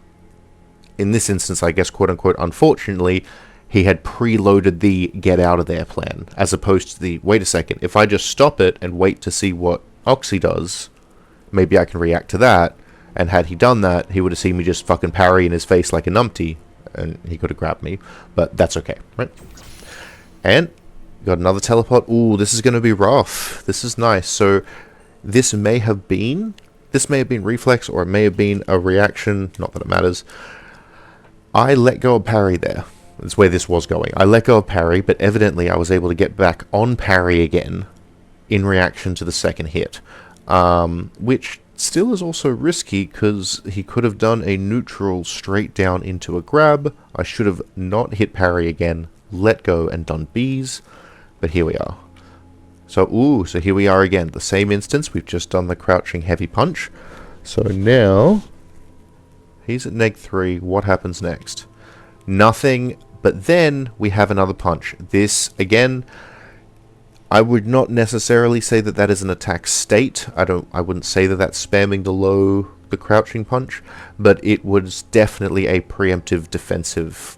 in this instance, I guess, quote-unquote, unfortunately, he had preloaded the get out of there plan, as opposed to the, wait a second, if I just stop it and wait to see what Oxy does, maybe I can react to that. And had he done that, he would have seen me just fucking parry in his face like a numpty, and he could have grabbed me. But that's okay, right? And got another teleport. Ooh, this is going to be rough. This is nice. So this may have been reflex, or it may have been a reaction. Not that it matters. I let go of parry there. That's where this was going. I let go of parry, but evidently I was able to get back on parry again in reaction to the second hit. Which still is also risky, because he could have done a neutral straight down into a grab. I should have not hit parry again, let go, and done Bs. But here we are. So here we are again. The same instance. We've just done the crouching heavy punch. So now, he's at -3. What happens next? Nothing, but then we have another punch. This, again, I would not necessarily say that that is an attack state. I wouldn't say that that's spamming the crouching punch, but it was definitely a preemptive defensive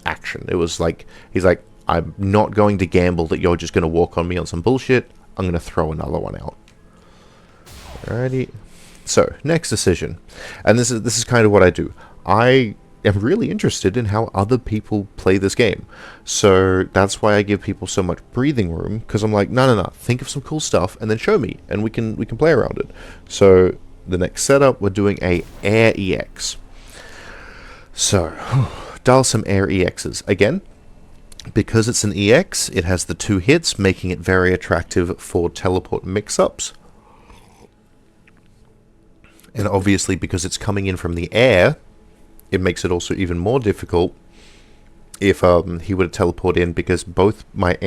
action. It was like, he's like, I'm not going to gamble that you're just going to walk on me on some bullshit. I'm going to throw another one out. Alrighty. So, next decision. And this is kind of what I do. I am really interested in how other people play this game. So, that's why I give people so much breathing room, because I'm like, no, think of some cool stuff and then show me, and we can play around it. So, the next setup, we're doing a Air EX. So, Dhalsim Air EXs. Again, Because it's an EX, it has the 2 hits, making it very attractive for teleport mix-ups. And obviously, because it's coming in from the air, it makes it also even more difficult if he were to teleport in, because both my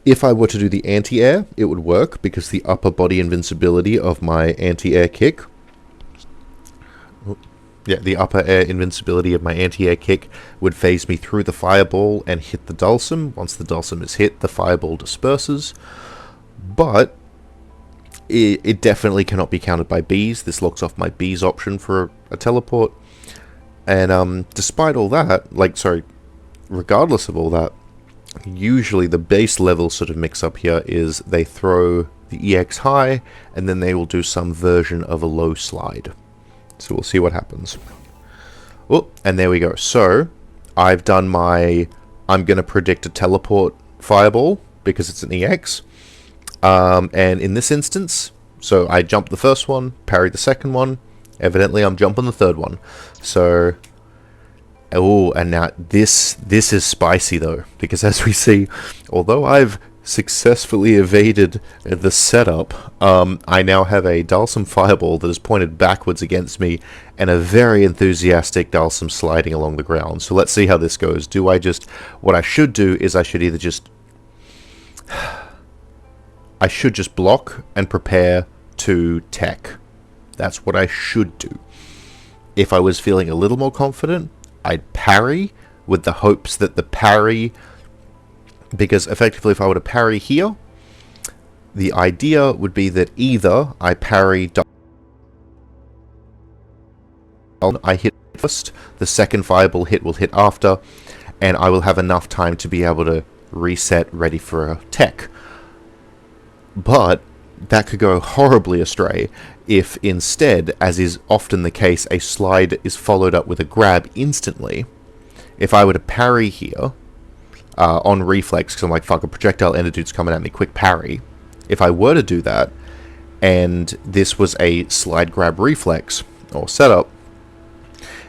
if I were to do the anti-air, it would work, because the upper body invincibility of my anti-air kick... Yeah, the upper air invincibility of my anti-air kick would phase me through the fireball and hit the Dhalsim. Once the Dhalsim is hit, the fireball disperses. But it definitely cannot be countered by bees. This locks off my bees option for a teleport. And despite all that, regardless of all that, usually the base level sort of mix-up here is they throw the EX high, and then they will do some version of a low slide. So we'll see what happens. Oh, and there we go. So I've done my... I'm going to predict a teleport fireball because it's an EX. And in this instance, so I jumped the first one, parried the second one. Evidently, I'm jumping the third one. So... Oh, and now this is spicy though, because as we see, although I've successfully evaded the setup, I now have a Dhalsim fireball that is pointed backwards against me, and a very enthusiastic Dhalsim sliding along the ground. So let's see how this goes. What I should do is I should either just... I should just block and prepare to tech. That's what I should do. If I was feeling a little more confident, I'd parry with the hopes that the parry... Because effectively, if I were to parry here, the idea would be that either I parry... I hit first, the second fireball hit will hit after, and I will have enough time to be able to reset ready for a tech. But that could go horribly astray if instead, as is often the case, a slide is followed up with a grab instantly. If I were to parry here, on reflex, because I'm like, fuck, a projectile dude's coming at me, quick parry. If I were to do that, and this was a slide grab reflex, or setup,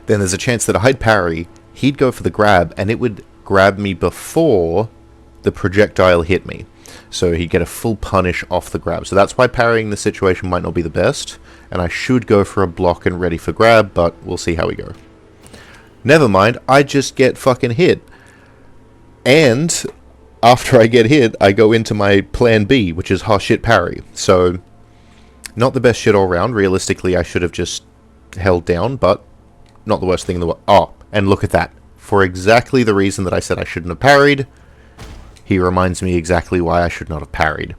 then there's a chance that I'd parry, he'd go for the grab, and it would grab me before the projectile hit me. So he'd get a full punish off the grab. So that's why parrying the situation might not be the best, and I should go for a block and ready for grab, but we'll see how we go. Never mind, I just get fucking hit. And after I get hit, I go into my plan B, which is harsh shit parry. So, not the best shit all round. Realistically, I should have just held down, but not the worst thing in the world. Oh, and look at that. For exactly the reason that I said I shouldn't have parried, he reminds me exactly why I should not have parried.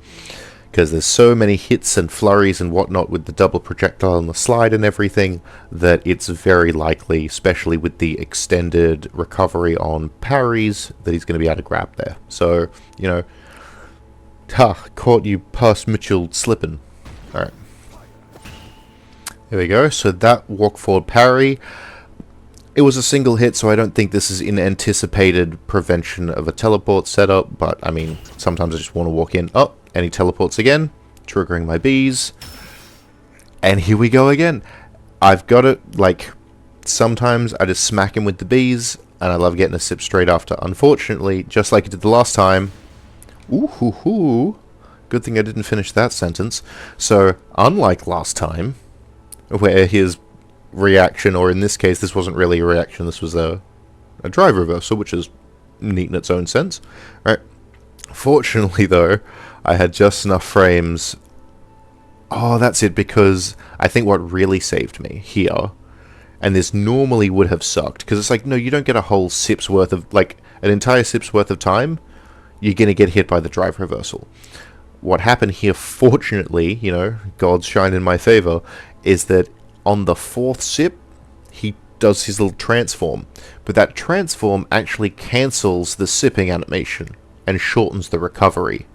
Because there's so many hits and flurries and whatnot with the double projectile and the slide and everything, that it's very likely, especially with the extended recovery on parries, that he's going to be able to grab there. So, you know, caught you past Mitchell slipping. Alright. There we go. So that walk forward parry, it was a single hit, so I don't think this is in anticipated prevention of a teleport setup, but I mean, sometimes I just want to walk in. Oh, and he teleports again, triggering my bees. And here we go again. I've got it, like, sometimes I just smack him with the bees, and I love getting a sip straight after. Unfortunately, just like I did the last time, ooh-hoo-hoo, good thing I didn't finish that sentence. So, unlike last time, where his reaction, or in this case, this wasn't really a reaction, this was a drive reversal, which is neat in its own sense. Right. Fortunately, though, I had just enough frames. Oh, that's it, because I think what really saved me here, and this normally would have sucked, because it's like, no, you don't get a whole sip's worth of, like, an entire sip's worth of time, you're going to get hit by the drive reversal. What happened here, fortunately, you know, God's shine in my favor, is that on the fourth sip, he does his little transform, but that transform actually cancels the sipping animation and shortens the recovery.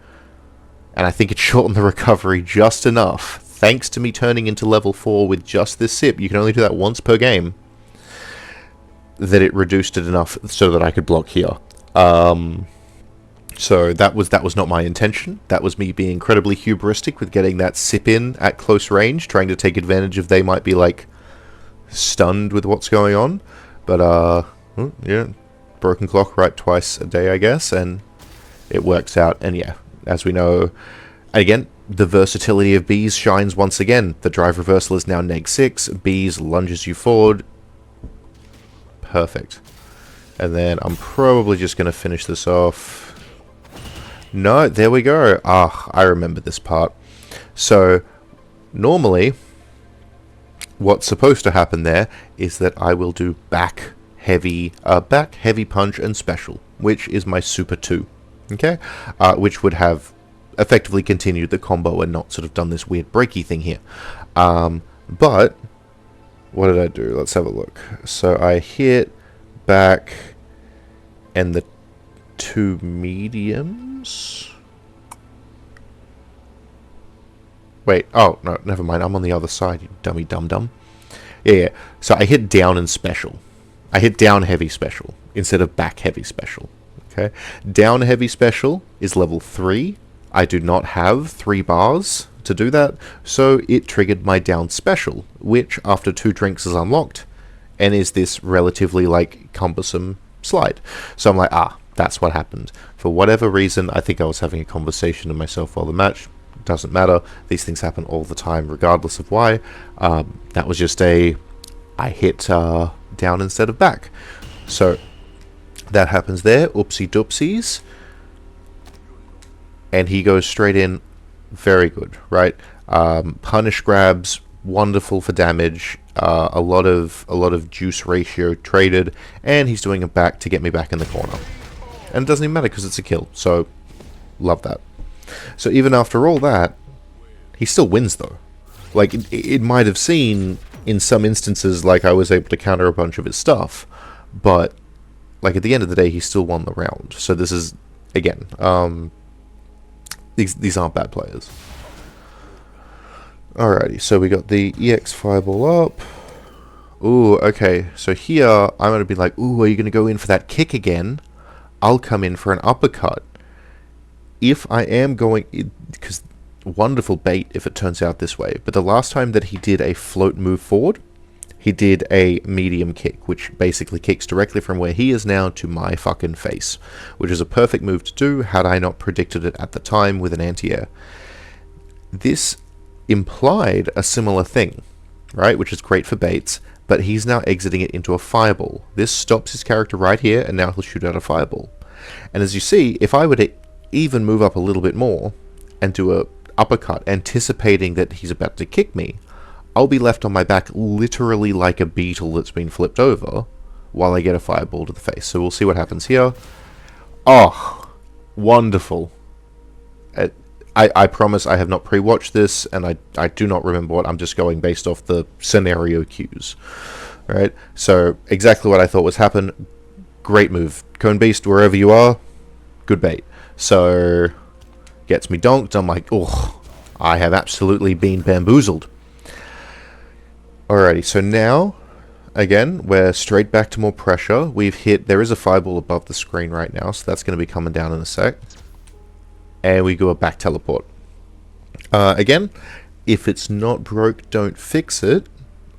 And I think it shortened the recovery just enough, thanks to me turning into level 4 with just this sip. You can only do that once per game, that it reduced it enough so that I could block here. So that was not my intention. That was me being incredibly hubristic with getting that sip in at close range, trying to take advantage of they might be, like, stunned with what's going on. But, yeah, broken clock right twice a day, I guess, and it works out. And yeah, as we know, again, the versatility of bees shines once again. The drive reversal is now neg6. Bees lunges you forward. Perfect. And then I'm probably just going to finish this off. No, there we go. Ah, I remember this part. So, normally, what's supposed to happen there is that I will do back heavy punch and special, which is my super 2. Okay? Which would have effectively continued the combo and not sort of done this weird breaky thing here. But, what did I do? Let's have a look. So I hit back and the 2 mediums. Wait, oh, no, never mind. I'm on the other side, you dummy dum-dum. Yeah, so I hit down and special. I hit down heavy special instead of back heavy special. Okay, down heavy special is level 3. I do not have 3 bars to do that, so it triggered my down special, which after 2 drinks is unlocked, and is this relatively, like, cumbersome slide. So I'm like, that's what happened. For whatever reason, I think I was having a conversation to myself while the match. Doesn't matter. These things happen all the time, regardless of why. That was just I hit down instead of back. So that happens there. Oopsie doopsies. And he goes straight in. Very good, right? Punish grabs, wonderful for damage. A lot of juice ratio traded, and he's doing it back to get me back in the corner. And it doesn't even matter because it's a kill, so love that. So even after all that, he still wins though. Like, it might have seemed in some instances like I was able to counter a bunch of his stuff, but like at the end of the day, he still won the round. So this is, again, these aren't bad players. Alrighty, so we got the EX fireball up. Ooh, okay, so here I'm going to be like, ooh, are you going to go in for that kick again? I'll come in for an uppercut. If I am going, because wonderful bait if it turns out this way, but the last time that he did a float move forward, he did a medium kick, which basically kicks directly from where he is now to my fucking face, which is a perfect move to do had I not predicted it at the time with an anti-air. This implied a similar thing, right, which is great for baits, but he's now exiting it into a fireball. This stops his character right here, and now he'll shoot out a fireball. And as you see, if I were to even move up a little bit more and do a uppercut, anticipating that he's about to kick me, I'll be left on my back literally like a beetle that's been flipped over while I get a fireball to the face. So we'll see what happens here. Oh, wonderful. I promise I have not pre-watched this, and I do not remember what. I'm just going based off the scenario cues. Right? So, exactly what I thought was happen. Great move. Cone Beast, wherever you are, good bait. So, gets me donked. I'm like, oh, I have absolutely been bamboozled. Alrighty, so now, again, we're straight back to more pressure. We've hit, there is a fireball above the screen right now, so that's going to be coming down in a sec. And we go a back teleport. Again, if it's not broke, don't fix it.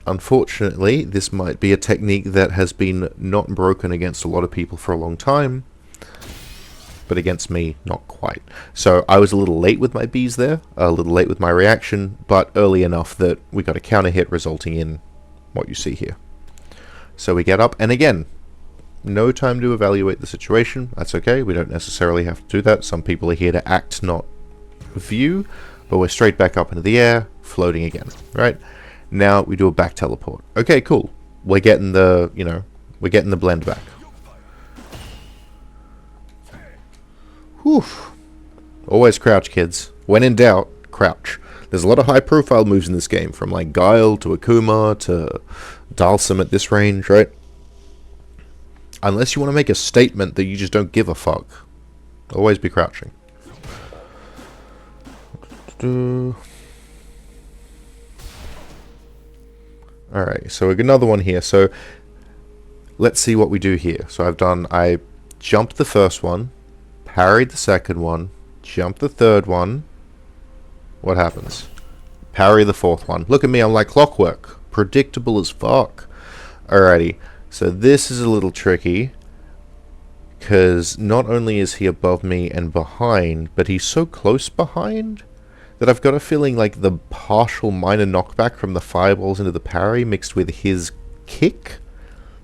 Unfortunately, this might be a technique that has been not broken against a lot of people for a long time, but against me, not quite. So I was a little late with my bees there, a little late with my reaction, but early enough that we got a counter hit resulting in what you see here. So we get up, and again, no time to evaluate the situation. That's okay, we don't necessarily have to do that. Some people are here to act, not view, but we're straight back up into the air, floating again, right? Now we do a back teleport. Okay, cool. We're getting the, we're getting the blend back. Whew. Always crouch, kids. When in doubt, crouch. There's a lot of high-profile moves in this game, from like Guile to Akuma to Dhalsim at this range, right? Unless you want to make a statement that you just don't give a fuck. Always be crouching. Alright, so another one here. So let's see what we do here. So I jumped the first one, parried the second one, jumped the third one. What happens? Parry the fourth one. Look at me, I'm like clockwork. Predictable as fuck. Alrighty, so this is a little tricky. Because not only is he above me and behind, but he's so close behind that I've got a feeling like the partial minor knockback from the fireballs into the parry mixed with his kick,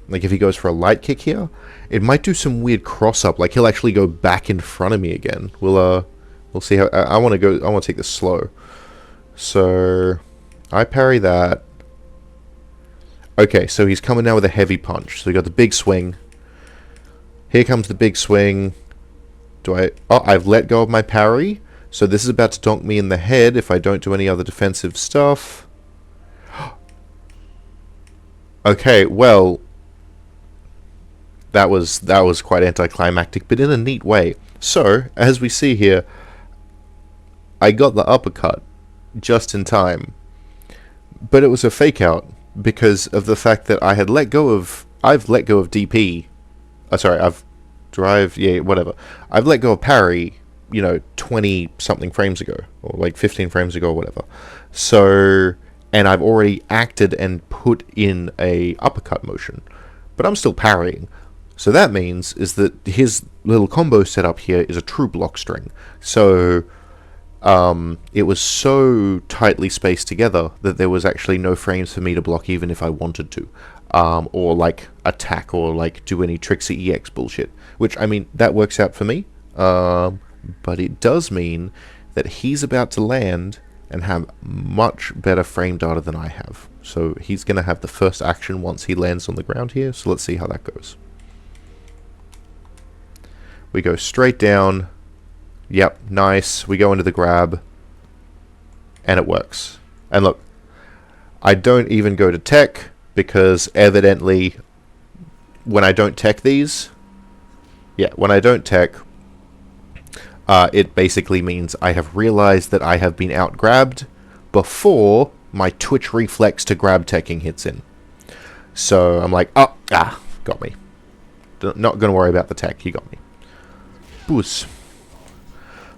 like if he goes for a light kick here, it might do some weird cross up, like he'll actually go back in front of me again. We'll see how I want to take this slow. So I parry that. Okay, so he's coming now with a heavy punch. So we got the big swing. Here comes the big swing. I've let go of my parry. So this is about to donk me in the head if I don't do any other defensive stuff. Okay, well, that was quite anticlimactic, but in a neat way. So, as we see here, I got the uppercut just in time. But it was a fake out because of the fact that I've let go of DP. I've let go of parry, 20 something frames ago, or like 15 frames ago or whatever. So, and I've already acted and put in a uppercut motion, but I'm still parrying. So that means is that his little combo setup here is a true block string. So it was so tightly spaced together that there was actually no frames for me to block even if I wanted to. Or like attack or like do any Trixie EX bullshit. Which, I mean, that works out for me. But it does mean that he's about to land and have much better frame data than I have. So he's going to have the first action once he lands on the ground here. So let's see how that goes. We go straight down. Yep, nice. We go into the grab. And it works. And look, I don't even go to tech because evidently when I don't tech these, when I don't tech, it basically means I have realized that I have been out-grabbed before my twitch reflex to grab teching hits in. So I'm like, got me. Not going to worry about the tech, you got me. Boos.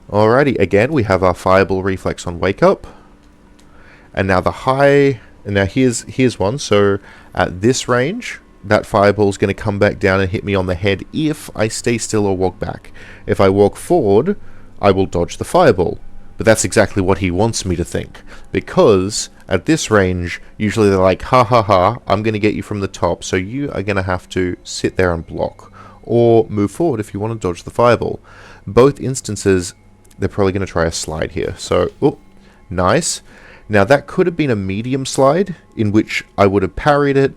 Alrighty, again, we have our fireball reflex on wake up. And now the high, and now here's one. So at this range, that fireball is going to come back down and hit me on the head if I stay still or walk back. If I walk forward, I will dodge the fireball. But that's exactly what he wants me to think. Because at this range, usually they're like, ha ha ha, I'm going to get you from the top, so you are going to have to sit there and block. Or move forward if you want to dodge the fireball. Both instances, they're probably going to try a slide here. So, nice. Now that could have been a medium slide, in which I would have parried it,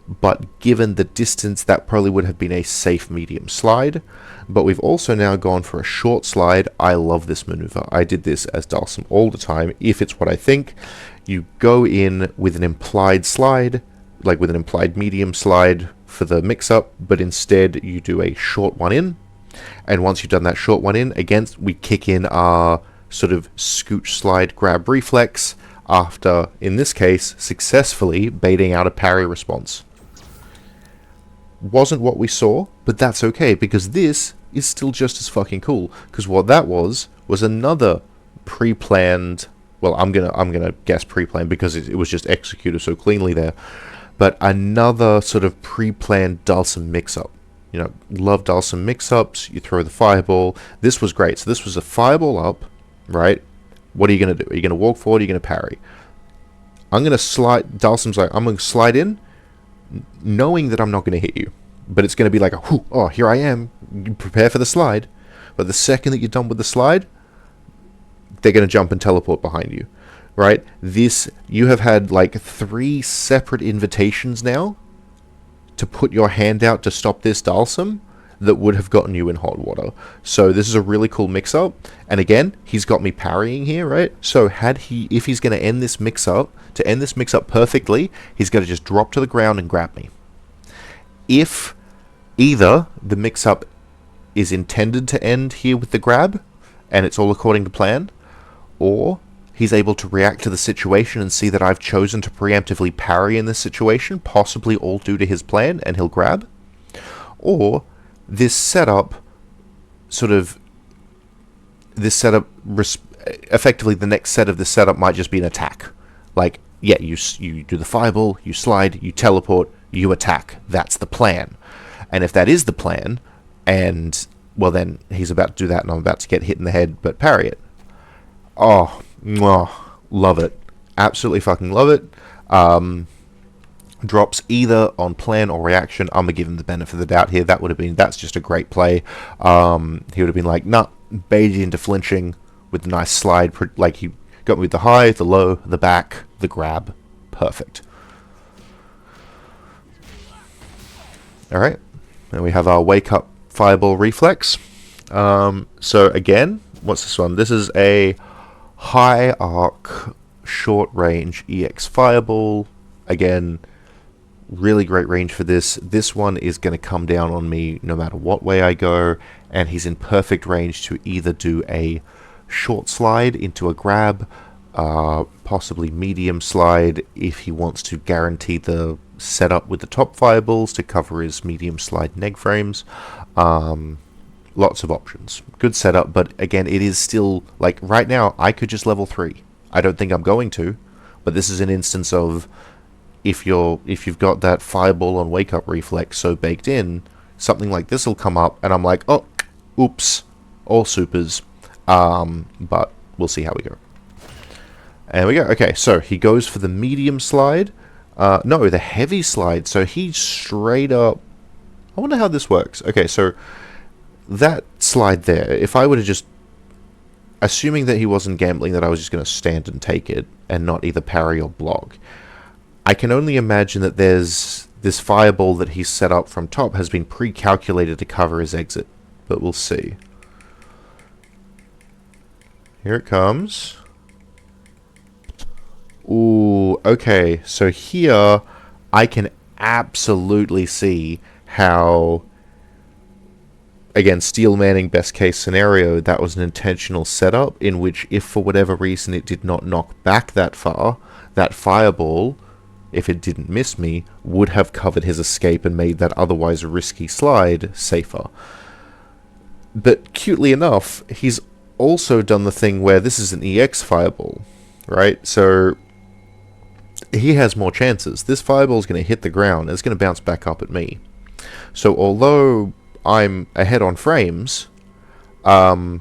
but given the distance, that probably would have been a safe medium slide. But we've also now gone for a short slide. I love this maneuver. I did this as Dhalsim all the time. If it's what I think, you go in with an implied slide, like with an implied medium slide for the mix-up, but instead you do a short one in. And once you've done that short one in, again, we kick in our sort of scooch slide grab reflex after, in this case, successfully baiting out a parry response. Wasn't what we saw, but that's okay, because this is still just as fucking cool. Because what that was another pre-planned, well, I'm gonna guess pre-planned because it was just executed so cleanly there, but another sort of pre-planned Dhalsim mix-up. Love Dhalsim mix-ups. You throw the fireball. This was great. So this was a fireball up, right? What are you going to do? Are you going to walk forward? Are you going to parry? I'm going to slide. Dhalsim's like, I'm going to slide in, knowing that I'm not going to hit you. But it's going to be like, here I am. You prepare for the slide. But the second that you're done with the slide, they're going to jump and teleport behind you, right? You have had like 3 separate invitations now to put your hand out to stop this Dhalsim that would have gotten you in hot water. So this is a really cool mix-up. And again, he's got me parrying here, right? So if he's going to end this mix-up, perfectly, he's going to just drop to the ground and grab me. If either the mix-up is intended to end here with the grab, and it's all according to plan, or he's able to react to the situation and see that I've chosen to preemptively parry in this situation, possibly all due to his plan, and he'll grab. Or this setup, effectively the next set of this setup might just be an attack. Like, yeah, you do the fireball, you slide, you teleport, you attack. That's the plan. And if that is the plan, And, well, then he's about to do that, and I'm about to get hit in the head, but parry it. Oh, mwah, love it. Absolutely fucking love it. Drops either on plan or reaction. I'm gonna give him the benefit of the doubt here. That's just a great play. He would have been like, nah, baited into flinching with a nice slide. Like, he got me with the high, the low, the back, the grab. Perfect. Alright, and we have our wake up fireball reflex. So again, what's this one? This is a high arc, short range EX fireball. Again, really great range for this. This one is going to come down on me no matter what way I go, and he's in perfect range to either do a short slide into a grab, possibly medium slide if he wants to guarantee the setup with the top fireballs to cover his medium slide neg frames. Lots of options. Good setup, but again, it is still, like, right now, I could just level 3. I don't think I'm going to, but this is an instance of if you've got that fireball on wake up reflex so baked in, something like this will come up, and I'm like, oh, oops, all supers. But we'll see how we go. And we go. Okay, so he goes for the medium slide. No, the heavy slide. So he straight up... I wonder how this works. Okay, so that slide there, if I were to just... Assuming that he wasn't gambling, that I was just going to stand and take it and not either parry or block, I can only imagine that there's this fireball that he's set up from top has been pre-calculated to cover his exit. But we'll see. Here it comes. Ooh, okay. So here, I can absolutely see how, again, Steel Manning best case scenario, that was an intentional setup in which if for whatever reason it did not knock back that far, that fireball, if it didn't miss me, would have covered his escape and made that otherwise risky slide safer. But cutely enough, he's also done the thing where this is an EX fireball, right? So he has more chances. This fireball is going to hit the ground and it's going to bounce back up at me. So although I'm ahead on frames, I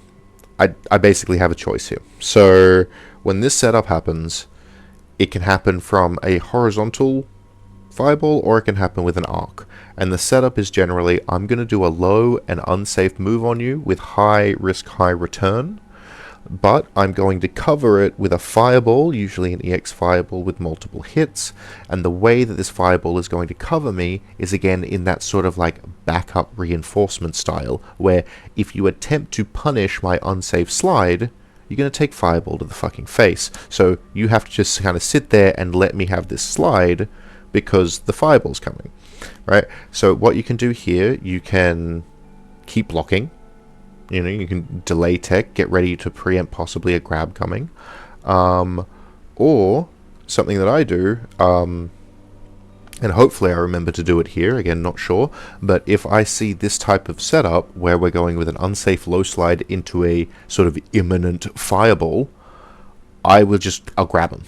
basically have a choice here. So when this setup happens, it can happen from a horizontal fireball or it can happen with an arc. And the setup is generally, I'm going to do a low and unsafe move on you with high risk, high return. But I'm going to cover it with a fireball, usually an EX fireball with multiple hits. And the way that this fireball is going to cover me is again in that sort of like backup reinforcement style, where if you attempt to punish my unsafe slide, you're going to take fireball to the fucking face. So you have to just kind of sit there and let me have this slide because the fireball's coming, right? So what you can do here, you can keep blocking. You know, you can delay tech, get ready to preempt possibly a grab coming. Or something that I do, and hopefully I remember to do it here, again, not sure, but if I see this type of setup where we're going with an unsafe low slide into a sort of imminent fireball, I'll grab him.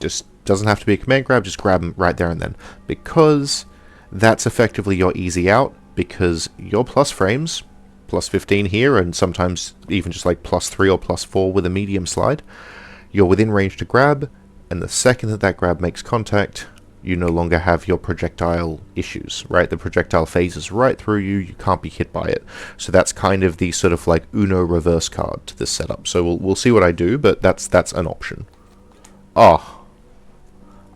Just doesn't have to be a command grab, just grab him right there and then. Because that's effectively your easy out, because your plus frames, plus 15 here, and sometimes even just like plus 3 or plus 4 with a medium slide, you're within range to grab, and the second that grab makes contact, you no longer have your projectile issues, right? The projectile phases right through you, you can't be hit by it. So that's kind of the sort of like Uno reverse card to this setup. So we'll see what I do, but that's an option. Oh,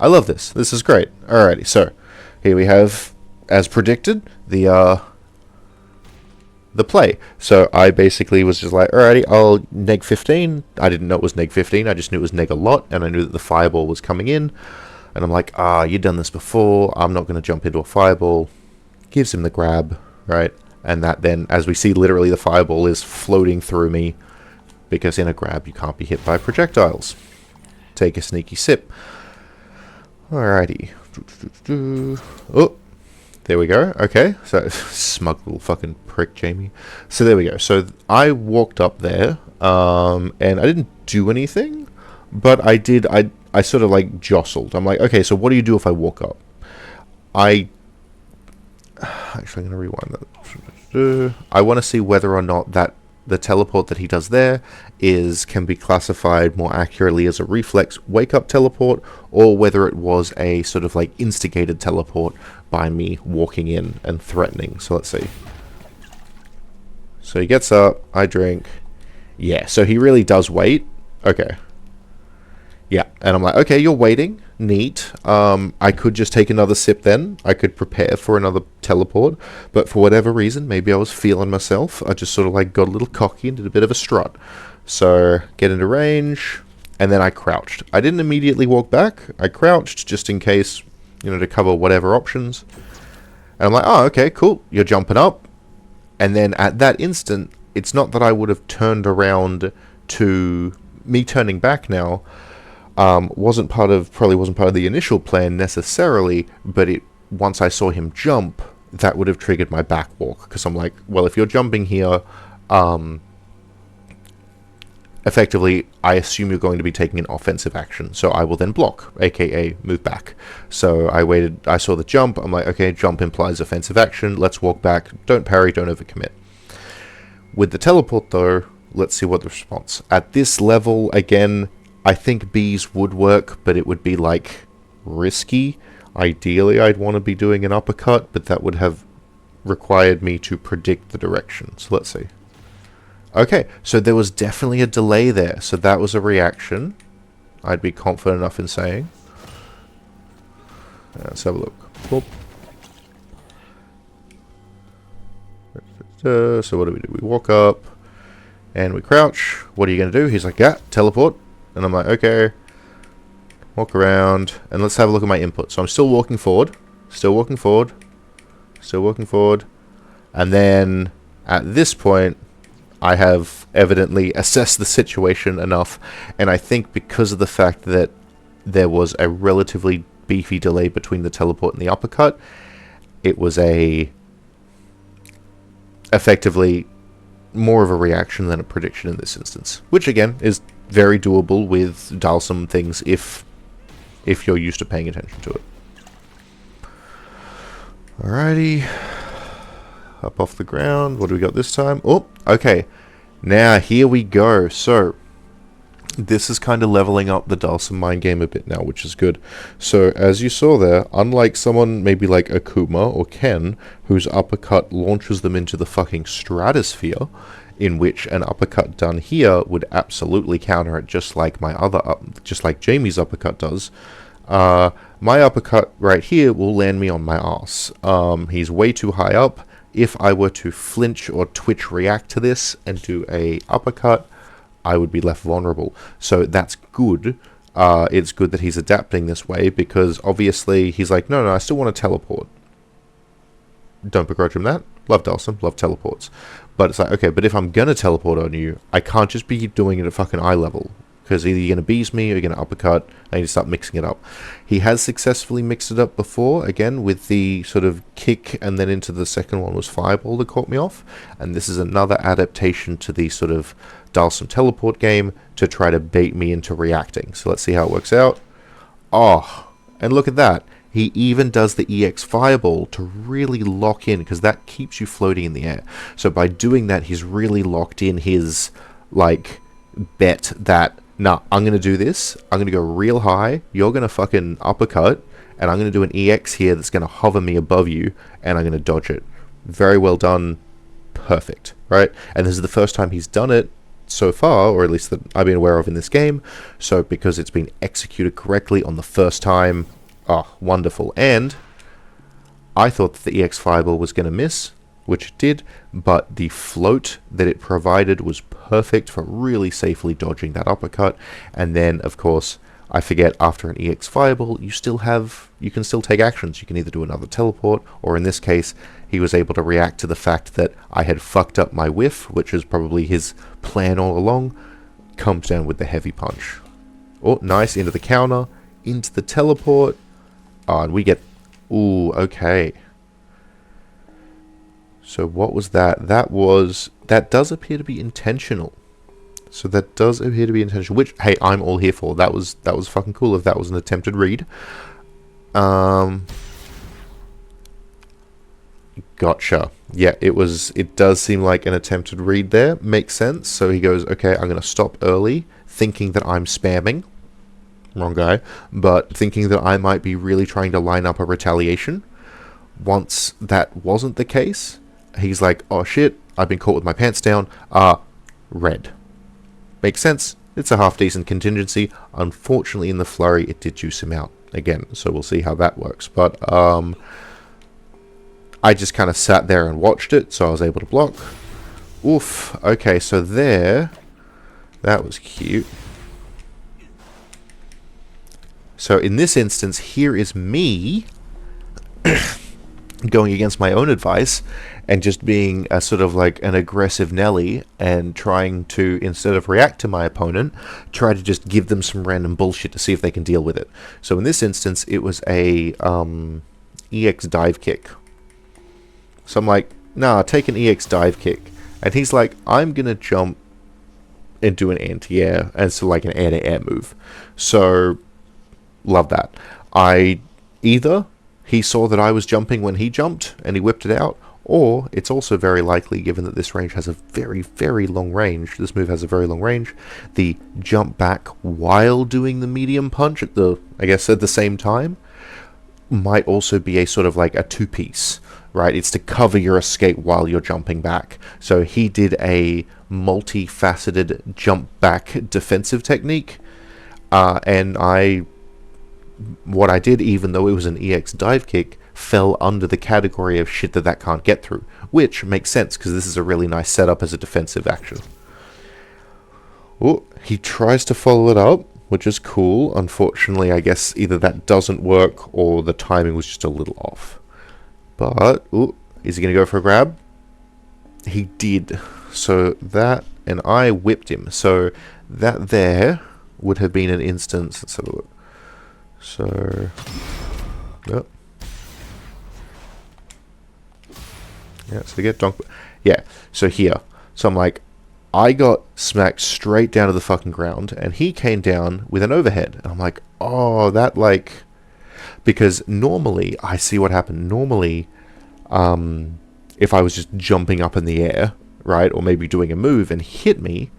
I love this. This is great. Alrighty, so here we have, as predicted, the play. So I basically was just like, alrighty, I'll neg 15. I didn't know it was neg 15, I just knew it was neg a lot, and I knew that the fireball was coming in. And I'm like, you've done this before, I'm not going to jump into a fireball. Gives him the grab, right? And that then, as we see, literally the fireball is floating through me, because in a grab you can't be hit by projectiles. Take a sneaky sip. Alrighty. Oh, there we go. Okay, so smug little fucking prick, Jamie. So there we go. So I walked up there, and I didn't do anything, but I did. I sort of like jostled. I'm like, okay, so what do you do if I walk up? Actually, I'm gonna rewind that. I want to see whether or not that the teleport that he does there can be classified more accurately as a reflex wake up teleport, or whether it was a sort of like instigated teleport by me walking in and threatening. So let's see. So he gets up, I drink. Yeah, so he really does wait. Okay. Yeah, and I'm like, okay, you're waiting. Neat. I could just take another sip then. I could prepare for another teleport. But for whatever reason, maybe I was feeling myself. I just sort of like got a little cocky and did a bit of a strut. So, get into range, and then I crouched. I didn't immediately walk back. I crouched just in case, to cover whatever options. And I'm like, oh, okay, cool. You're jumping up. And then at that instant, it's not that I would have turned around to me turning back now. Probably wasn't part of the initial plan necessarily, but once I saw him jump, that would have triggered my back walk, because I'm like, well, if you're jumping here, effectively, I assume you're going to be taking an offensive action, so I will then block, aka move back. So I waited, I saw the jump, I'm like, okay, jump implies offensive action, let's walk back, don't parry, don't overcommit. With the teleport though, let's see what the response. At this level, again, I think B's would work, but it would be, like, risky. Ideally, I'd want to be doing an uppercut, but that would have required me to predict the direction. So let's see. Okay, so there was definitely a delay there. So that was a reaction. I'd be confident enough in saying. Let's have a look. Boop. So what do? We walk up, and we crouch. What are you going to do? He's like, yeah, teleport. And I'm like, okay, walk around, and let's have a look at my input. So I'm still walking forward, and then at this point, I have evidently assessed the situation enough, and I think because of the fact that there was a relatively beefy delay between the teleport and the uppercut, it was effectively more of a reaction than a prediction in this instance, which again is very doable with Dhalsim things if you're used to paying attention to it. Alrighty. Up off the ground. What do we got this time? Oh, okay. Now, here we go. So, this is kind of leveling up the Dhalsim mind game a bit now, which is good. So, as you saw there, unlike someone maybe like Akuma or Ken, whose uppercut launches them into the fucking stratosphere, in which an uppercut done here would absolutely counter it, just like just like Jamie's uppercut does. My uppercut right here will land me on my ass. He's way too high up. If I were to flinch or twitch react to this and do a uppercut, I would be left vulnerable. So that's good. It's good that he's adapting this way, because obviously he's like, no, I still want to teleport. Don't begrudge him that. Love Dhalsim, love teleports. But it's like, okay, but if I'm going to teleport on you, I can't just be doing it at fucking eye level. Because either you're going to bees me or you're going to uppercut. I need to start mixing it up. He has successfully mixed it up before, again, with the sort of kick, and then into the second one was Fireball that caught me off. And this is another adaptation to the sort of Dhalsim teleport game to try to bait me into reacting. So let's see how it works out. Oh, and look at that. He even does the EX Fireball to really lock in, because that keeps you floating in the air. So by doing that, he's really locked in his, like, bet that, nah, I'm going to do this, I'm going to go real high, you're going to fucking uppercut, and I'm going to do an EX here that's going to hover me above you, and I'm going to dodge it. Very well done. Perfect, right? And this is the first time he's done it so far, or at least that I've been aware of in this game, so because it's been executed correctly on the first time, oh, wonderful. And I thought that the EX Fireball was going to miss, which it did, but the float that it provided was perfect for really safely dodging that uppercut. And then, of course, I forget, after an EX Fireball, you can still take actions. You can either do another teleport, or in this case, he was able to react to the fact that I had fucked up my whiff, which is probably his plan all along, comes down with the heavy punch. Oh, nice, into the counter, into the teleport. Oh, and we get... Ooh, okay. So what was that? That does appear to be intentional. So that does appear to be intentional, which, hey, I'm all here for. That was fucking cool if that was an attempted read. Gotcha. Yeah, it does seem like an attempted read there. Makes sense. So he goes, okay, I'm going to stop early, thinking that I'm spamming. Wrong guy. But thinking that I might be really trying to line up a retaliation. Once that wasn't the case, he's like, oh shit, I've been caught with my pants down. Red. Makes sense. It's a half-decent contingency. Unfortunately, in the flurry, it did juice him out again. So we'll see how that works. But, I just kind of sat there and watched it, so I was able to block. Oof. Okay, so there... That was cute. So in this instance, here is me going against my own advice and just being a sort of like an aggressive Nelly and trying to, instead of react to my opponent, try to just give them some random bullshit to see if they can deal with it. So in this instance, it was a EX dive kick. So I'm like, nah, take an EX dive kick. And he's like, I'm going to jump and do an anti-air. And so like an air-to-air move. So, love that. Either he saw that I was jumping when he jumped and he whipped it out, or it's also very likely, given that this range has a very, very long range, this move has a very long range, the jump back while doing the medium punch at the same time, might also be a sort of like a two-piece. Right, it's to cover your escape while you're jumping back. So he did a multifaceted jump back defensive technique, and what I did, even though it was an EX dive kick, fell under the category of shit that can't get through, which makes sense because this is a really nice setup as a defensive action. Oh, he tries to follow it up, which is cool. Unfortunately, I guess either that doesn't work or the timing was just a little off. But, ooh, is he going to go for a grab? He did. So that, and I whipped him. So that there would have been an instance. Let's have a look. So, yep. Yeah, so get donk. Yeah, so here. So I'm like, I got smacked straight down to the fucking ground, and he came down with an overhead. And I'm like, oh, that like... Because normally, I see what happened. Normally, if I was just jumping up in the air, right, or maybe doing a move and hit me,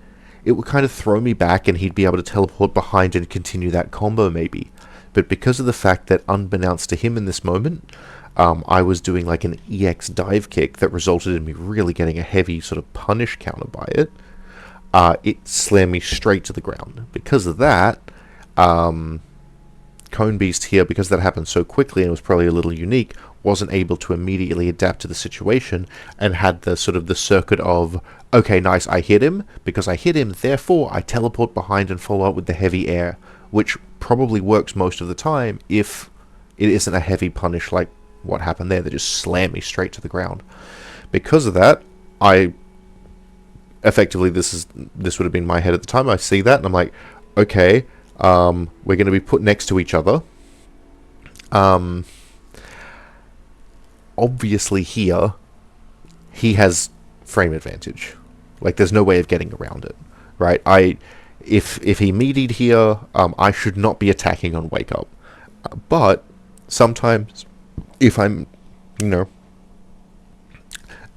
it would kind of throw me back and he'd be able to teleport behind and continue that combo maybe. But because of the fact that, unbeknownst to him in this moment, I was doing like an EX dive kick that resulted in me really getting a heavy sort of punish counter by it, it slammed me straight to the ground. Because of that, Cone Beast here, because that happened so quickly and it was probably a little unique, wasn't able to immediately adapt to the situation and had the sort of the circuit of, okay, nice, I hit him. Because I hit him, therefore I teleport behind and follow up with the heavy air, which probably works most of the time if it isn't a heavy punish like what happened there that just slammed me straight to the ground. Because of that, I effectively, this would have been my head at the time. I see that and I'm like, okay, we're going to be put next to each other. Obviously here, he has frame advantage. Like, there's no way of getting around it, right? If he meatied here, I should not be attacking on wake up. But sometimes, if I'm,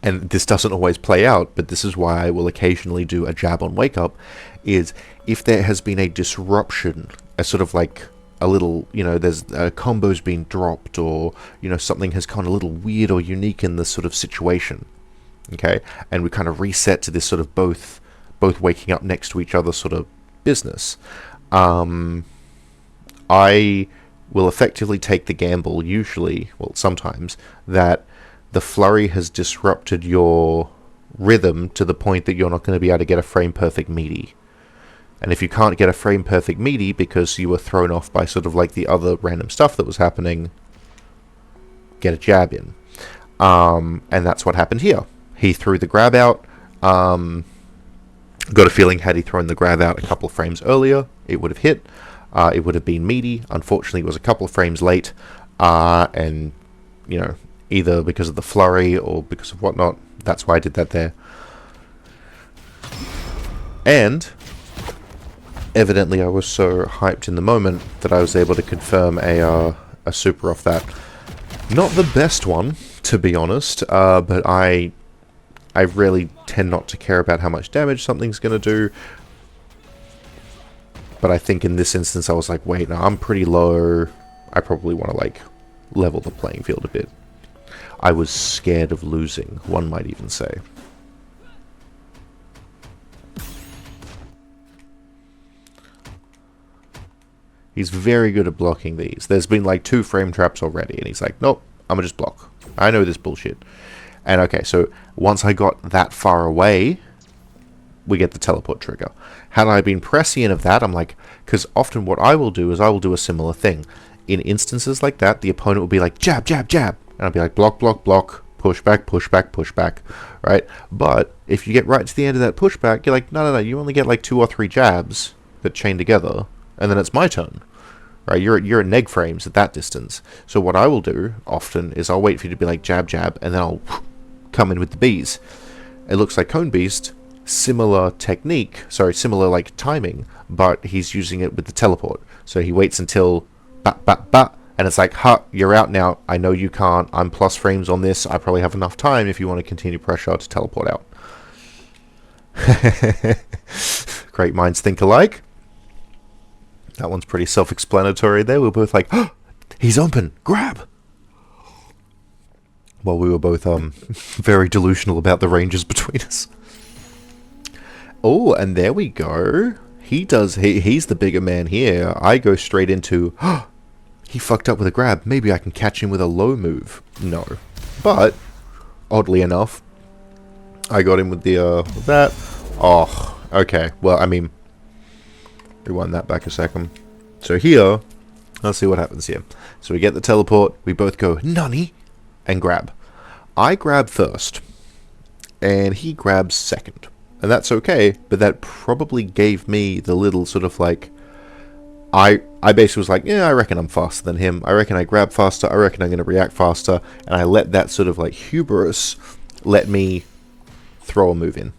and this doesn't always play out, but this is why I will occasionally do a jab on wake up, is if there has been a disruption, a sort of like a little, there's a combo's been dropped, or, something has gone a little weird or unique in the sort of situation, okay? And we kind of reset to this sort of both waking up next to each other sort of business. I will effectively take the gamble, usually, well, sometimes, that the flurry has disrupted your rhythm to the point that you're not going to be able to get a frame-perfect meaty. And if you can't get a frame-perfect meaty because you were thrown off by sort of like the other random stuff that was happening, get a jab in. And that's what happened here. He threw the grab out. Got a feeling had he thrown the grab out a couple of frames earlier, it would have hit. It would have been meaty. Unfortunately, it was a couple of frames late. And, either because of the flurry or because of whatnot, that's why I did that there. And evidently I was so hyped in the moment that I was able to confirm a super off that. Not the best one to be honest. But I really tend not to care about how much damage something's going to do. But I think in this instance I was like, wait, no, I'm pretty low. I probably want to, like, level the playing field a bit. I was scared of losing, one might even say. He's very good at blocking these. There's been like 2 frame traps already, and he's like, nope, I'm gonna just block. I know this bullshit. And okay, so once I got that far away, we get the teleport trigger. Had I been prescient of that, I'm like, because often what I will do is I will do a similar thing. In instances like that, the opponent will be like, jab, jab, jab. And I'll be like, block, block, block, push back, push back, push back, right? But if you get right to the end of that pushback, you're like, no, no, no, you only get like 2 or 3 jabs that chain together, and then it's my turn, right? You're at neg frames at that distance. So what I will do often is I'll wait for you to be like jab, jab, and then I'll come in with the bees. It looks like Cone Beast, similar technique, sorry, similar like timing, but he's using it with the teleport. So he waits until bat, bat, bat, and it's like, ha, you're out now. I know you can't. I'm plus frames on this. I probably have enough time if you want to continue pressure to teleport out. Great minds think alike. That one's pretty self-explanatory there. We were both like, oh, he's open. Grab. Well, we were both very delusional about the ranges between us. Oh, and there we go. He's the bigger man here. I go straight into, oh, he fucked up with a grab. Maybe I can catch him with a low move. No. But, oddly enough, I got him with the, that. Oh, okay. Well, I mean, rewind that back a second. So here, let's see what happens here. So we get the teleport. We both go, nani, and grab. I grab first, and he grabs second. And that's okay, but that probably gave me the little sort of like, I basically was like, yeah, I reckon I'm faster than him. I reckon I grab faster. I reckon I'm going to react faster. And I let that sort of like hubris let me throw a move in.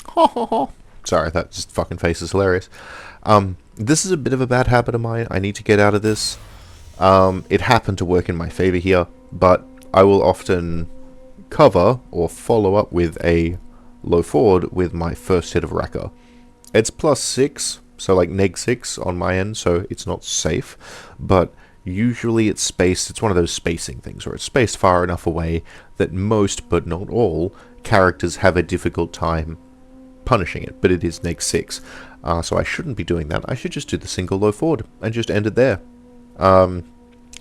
Ho ho ho. Sorry, that just fucking face is hilarious. This is a bit of a bad habit of mine. I need to get out of this. It happened to work in my favor here, but I will often cover or follow up with a low forward with my first hit of Wrecker. It's +6, so like -6 on my end, so it's not safe, but usually it's spaced. It's one of those spacing things, where it's spaced far enough away that most, but not all, characters have a difficult time punishing it, but it is -6, so I shouldn't be doing that. I should just do the single low forward and just end it there. And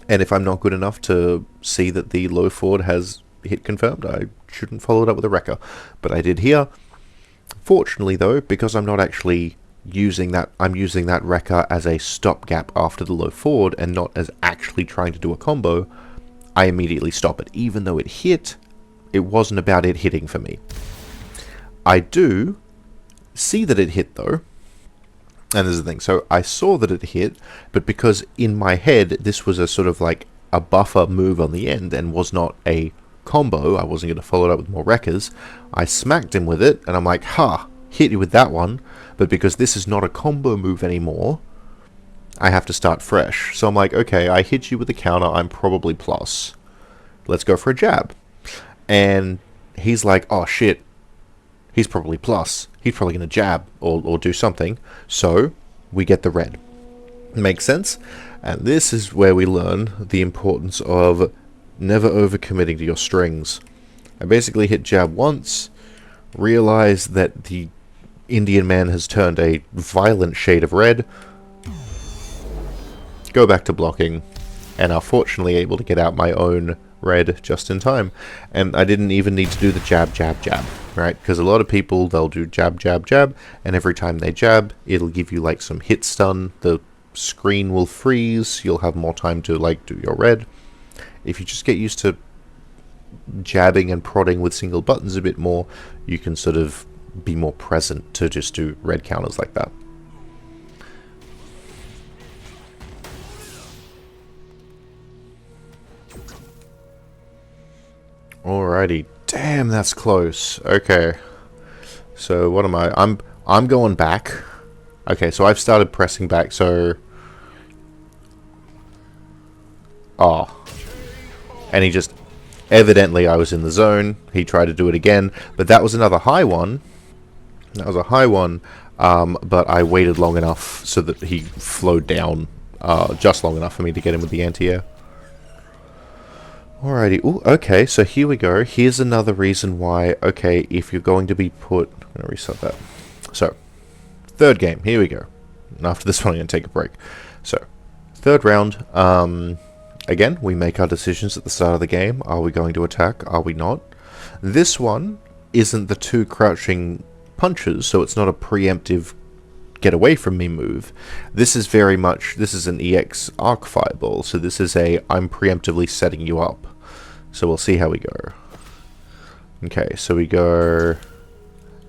if I'm not good enough to see that the low forward has hit confirmed, I shouldn't follow it up with a Wrecker, but I did here. Fortunately though, because I'm not actually using that, I'm using that Wrecker as a stopgap after the low forward and not as actually trying to do a combo, I immediately stop it. Even though it hit, it wasn't about it hitting for me. I do see that it hit though, and there's the thing, so I saw that it hit, but because in my head this was a sort of like a buffer move on the end and was not a combo, I wasn't going to follow it up with more Wreckers, I smacked him with it, and I'm like, ha, hit you with that one, but because this is not a combo move anymore, I have to start fresh. So I'm like, okay, I hit you with a counter, I'm probably plus. Let's go for a jab. And he's like, oh shit, he's probably plus. He's probably going to jab or do something. So we get the red. Makes sense? And this is where we learn the importance of never overcommitting to your strings. I basically hit jab once, realize that the Indian man has turned a violent shade of red, go back to blocking, and are fortunately able to get out my own red just in time. And I didn't even need to do the jab, jab, jab, right? Because a lot of people, they'll do jab, jab, jab, and every time they jab, it'll give you like some hit stun, the screen will freeze, you'll have more time to like do your red. If you just get used to jabbing and prodding with single buttons a bit more, you can sort of be more present to just do red counters like that. Alrighty, damn, that's close. Okay, so what am I? I'm going back. Okay, so I've started pressing back. So, oh, and he Evidently, I was in the zone. He tried to do it again, but that was another high one. That was a high one, but I waited long enough so that he flowed down just long enough for me to get him with the anti-air. Alrighty, ooh, okay, so here we go. Here's another reason why, okay, if you're going to be put... I'm going to reset that. So, third game, here we go. And after this one, I'm going to take a break. So, third round, again, we make our decisions at the start of the game. Are we going to attack? Are we not? This one isn't the two crouching punches, so it's not a preemptive get away from me move. This is very much, this is an EX arc fireball, so this is a I'm preemptively setting you up. So we'll see how we go. Okay, so we go,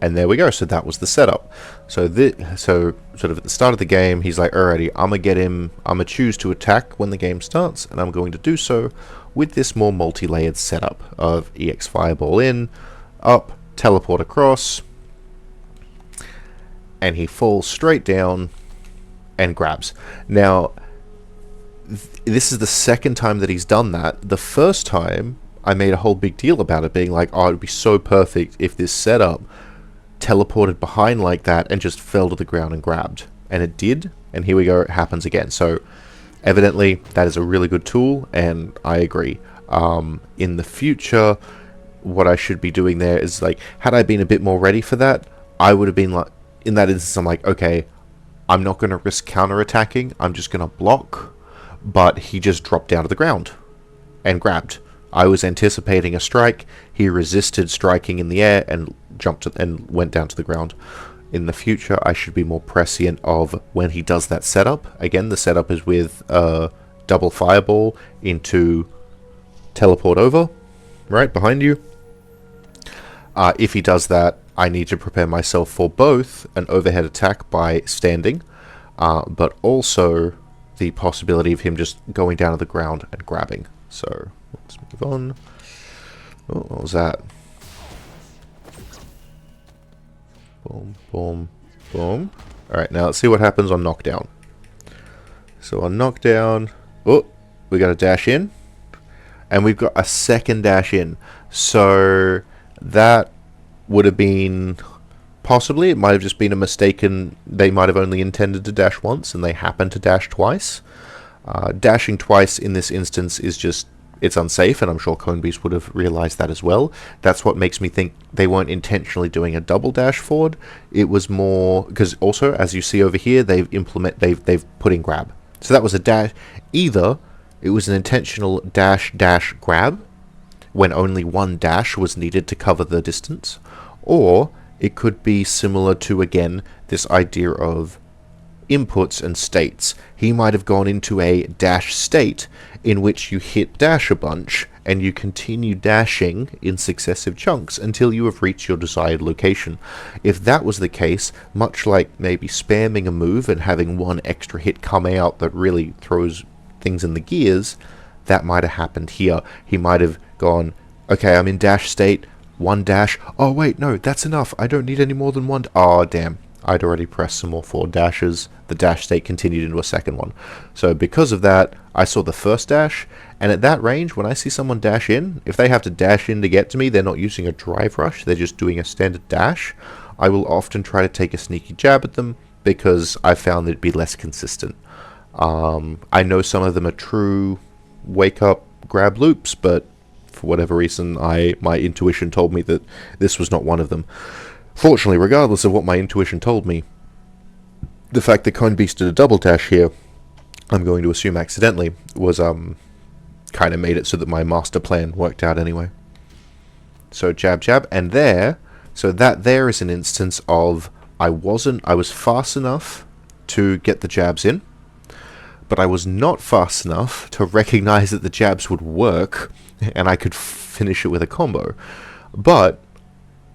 and there we go. So that was the setup. So sort of at the start of the game, he's like, alrighty, I'm gonna choose to attack when the game starts, and I'm going to do so with this more multi-layered setup of EX fireball in, up, teleport across, and he falls straight down and grabs. Now, this is the second time that he's done that. The first time, I made a whole big deal about it, being like, oh, it would be so perfect if this setup teleported behind like that and just fell to the ground and grabbed. And it did, and here we go, it happens again. So, evidently, that is a really good tool, and I agree. In the future, what I should be doing there is, like, had I been a bit more ready for that, I would have been like, in that instance, I'm like, okay, I'm not going to risk counter-attacking, I'm just going to block, but he just dropped down to the ground and grabbed. I was anticipating a strike, he resisted striking in the air and jumped and went down to the ground. In the future, I should be more prescient of when he does that setup. Again, the setup is with double fireball into teleport over, right behind you. If he does that, I need to prepare myself for both an overhead attack by standing, but also the possibility of him just going down to the ground and grabbing. So, let's move on. Oh, what was that? Boom, boom, boom. Alright, now let's see what happens on knockdown. So on knockdown, oh, we got a dash in, and we've got a second dash in. So that would have been, possibly, it might have just been a mistaken, they might have only intended to dash once, and they happened to dash twice. Dashing twice in this instance is just, it's unsafe, and I'm sure Conebeast would have realized that as well. That's what makes me think they weren't intentionally doing a double dash forward. It was more, because also, as you see over here, they've put in grab. So that was a dash, either it was an intentional dash grab, when only one dash was needed to cover the distance, or it could be similar to, again, this idea of inputs and states. He might have gone into a dash state in which you hit dash a bunch and you continue dashing in successive chunks until you have reached your desired location. If that was the case, much like maybe spamming a move and having one extra hit come out that really throws things in the gears, that might have happened here. He might have gone, okay, I'm in dash state, one dash, oh wait, no, that's enough, I don't need any more than one, oh damn, I'd already pressed some more forward dashes, the dash state continued into a second one. So because of that, I saw the first dash, and at that range, when I see someone dash in, if they have to dash in to get to me, they're not using a drive rush, they're just doing a standard dash, I will often try to take a sneaky jab at them, because I found that it'd be less consistent. I know some of them are true wake up grab loops, but for whatever reason, my intuition told me that this was not one of them. Fortunately, regardless of what my intuition told me, the fact that Conebeast did a double dash here, I'm going to assume accidentally, was kind of made it so that my master plan worked out anyway. So jab, jab, and so that there is an instance of I was fast enough to get the jabs in, but I was not fast enough to recognize that the jabs would work and I could finish it with a combo. But,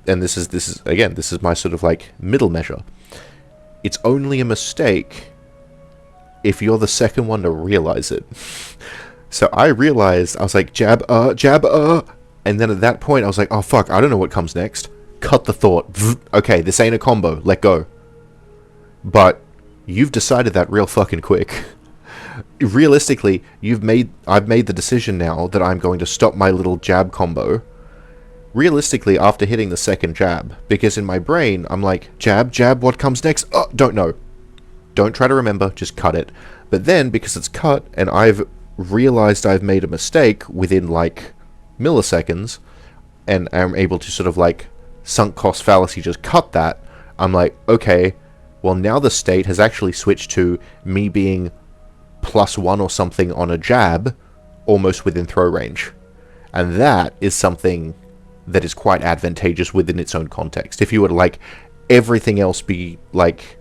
and this is my sort of like middle measure. It's only a mistake if you're the second one to realize it. So I realized, I was like, jab, and then at that point I was like, oh fuck, I don't know what comes next. Cut the thought. Okay, this ain't a combo, let go. But you've decided that real fucking quick. realistically, I've made the decision now that I'm going to stop my little jab combo realistically after hitting the second jab, because in my brain I'm like, jab, jab, what comes next? Oh, don't know. Don't try to remember, just cut it. But then, because it's cut, and I've realized I've made a mistake within, like, milliseconds, and I'm able to sort of, like, sunk cost fallacy just cut that, I'm like, okay, well, now the state has actually switched to me being +1 or something on a jab, almost within throw range. And that is something that is quite advantageous within its own context. If you were to, like, everything else be, like,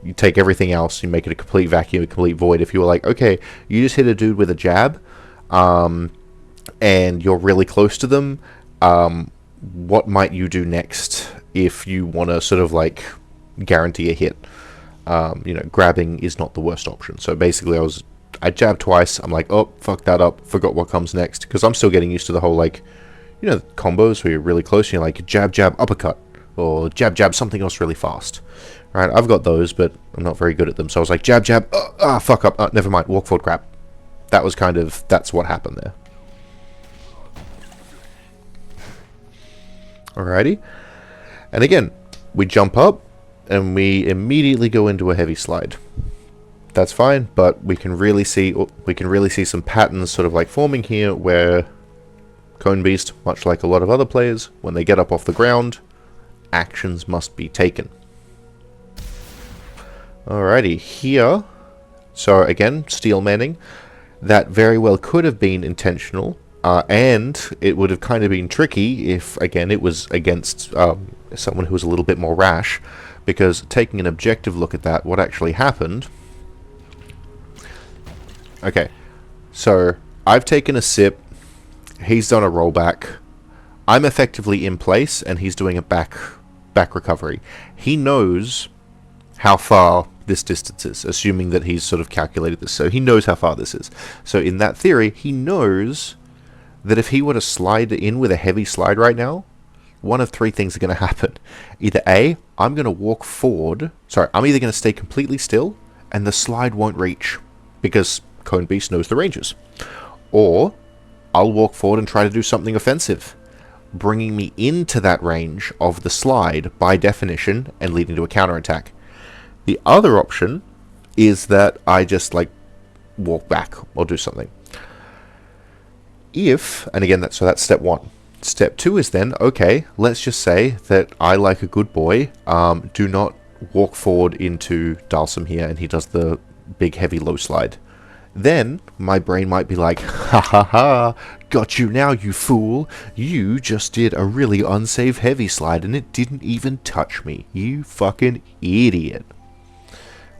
you take everything else, you make it a complete vacuum, a complete void. If you were like, okay, you just hit a dude with a jab, and you're really close to them, what might you do next if you want to sort of, like, guarantee a hit? You know, grabbing is not the worst option. So basically I jabbed twice, I'm like, oh, fuck that up, forgot what comes next, because I'm still getting used to the whole, like, you know, combos where you're really close and you're like, jab, jab, uppercut, or jab, jab, something else really fast. Right, I've got those, but I'm not very good at them. So I was like, jab, jab, fuck up, never mind, walk forward, crap. That was kind of, that's what happened there. Alrighty. And again, we jump up, and we immediately go into a heavy slide. That's fine, but we can really see some patterns sort of like forming here, where Cone Beast, much like a lot of other players, when they get up off the ground, actions must be taken. Alrighty, here, so again, steel manning, that very well could have been intentional, and it would have kind of been tricky if, again, it was against someone who was a little bit more rash, because taking an objective look at that, what actually happened... Okay, so I've taken a sip, he's done a rollback, I'm effectively in place, and he's doing a back recovery. He knows how far this distance is, assuming that he's sort of calculated this, so he knows how far this is. So in that theory, he knows that if he were to slide in with a heavy slide right now, one of three things are going to happen. Either A, I'm going to walk forward, I'm either going to stay completely still, and the slide won't reach, because Cone Beast knows the ranges. Or, I'll walk forward and try to do something offensive, bringing me into that range of the slide by definition, and leading to a counterattack. The other option is that I just, like, walk back or do something. If, and again, that's step one. Step two is then, okay, let's just say that I, like a good boy, do not walk forward into Dhalsim here, and he does the big heavy low slide. Then, my brain might be like, ha ha ha, got you now, you fool. You just did a really unsafe heavy slide, and it didn't even touch me. You fucking idiot.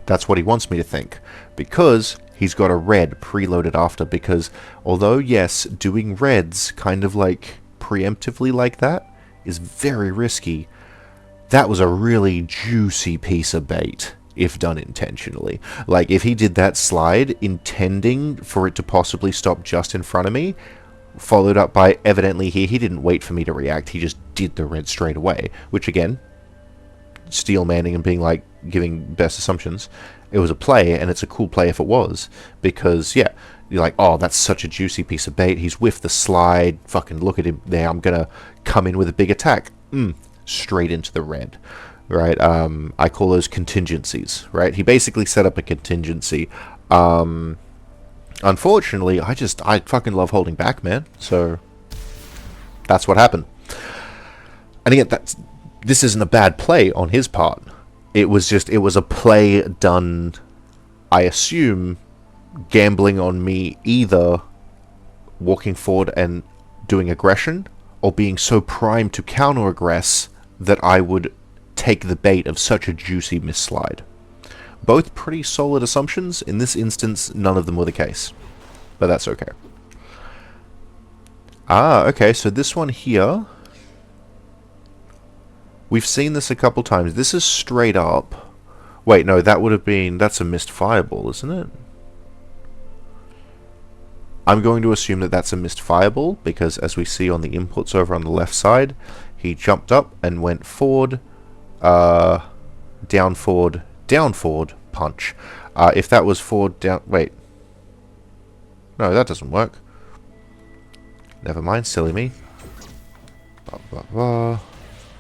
That's what he wants me to think, because he's got a red preloaded after, because although, yes, doing reds kind of like preemptively like that is very risky, that was a really juicy piece of bait, if done intentionally. Like, if he did that slide intending for it to possibly stop just in front of me, followed up by evidently he didn't wait for me to react, he just did the red straight away, which again, steel manning and being like, giving best assumptions, it was a play, and it's a cool play if it was, because, yeah, you're like, oh, that's such a juicy piece of bait, he's whiffed the slide, fucking look at him there, I'm gonna come in with a big attack, straight into the red, right? I call those contingencies, right? He basically set up a contingency. Unfortunately, I fucking love holding back, man, so that's what happened. And again, this isn't a bad play on his part. It was a play done, I assume, gambling on me either walking forward and doing aggression, or being so primed to counter-aggress that I would take the bait of such a juicy misslide. Both pretty solid assumptions. In this instance, none of them were the case. But that's okay. Okay, so this one here... We've seen this a couple times. This is straight up. Wait, no, that would have been... That's a missed fireball, isn't it? I'm going to assume that that's a missed fireball, because as we see on the inputs over on the left side, he jumped up and went forward, down forward, punch. If that was forward, down... Wait. No, that doesn't work. Never mind, silly me. Blah, blah, blah.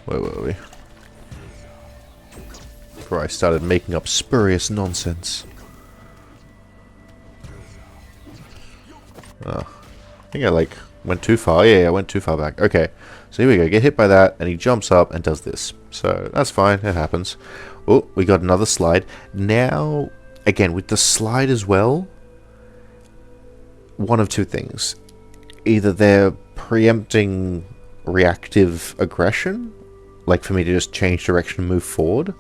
Where were we? Before I started making up spurious nonsense. Oh. I think I, like, went too far. Yeah, I went too far back. Okay. So here we go. Get hit by that, and he jumps up and does this. So that's fine. It happens. Oh, we got another slide. Now, again, with the slide as well, one of two things. Either they're preempting reactive aggression, like for me to just change direction and move forward,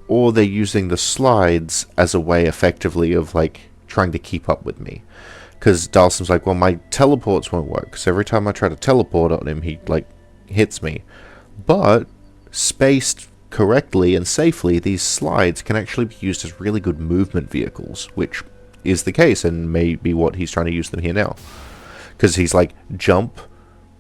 or they're using the slides as a way, effectively, of, like, trying to keep up with me. Because Dhalsim's like, well, my teleports won't work, because every time I try to teleport on him, he, like, hits me. But, spaced correctly and safely, these slides can actually be used as really good movement vehicles, which is the case, and may be what he's trying to use them here now. Because he's like, jump,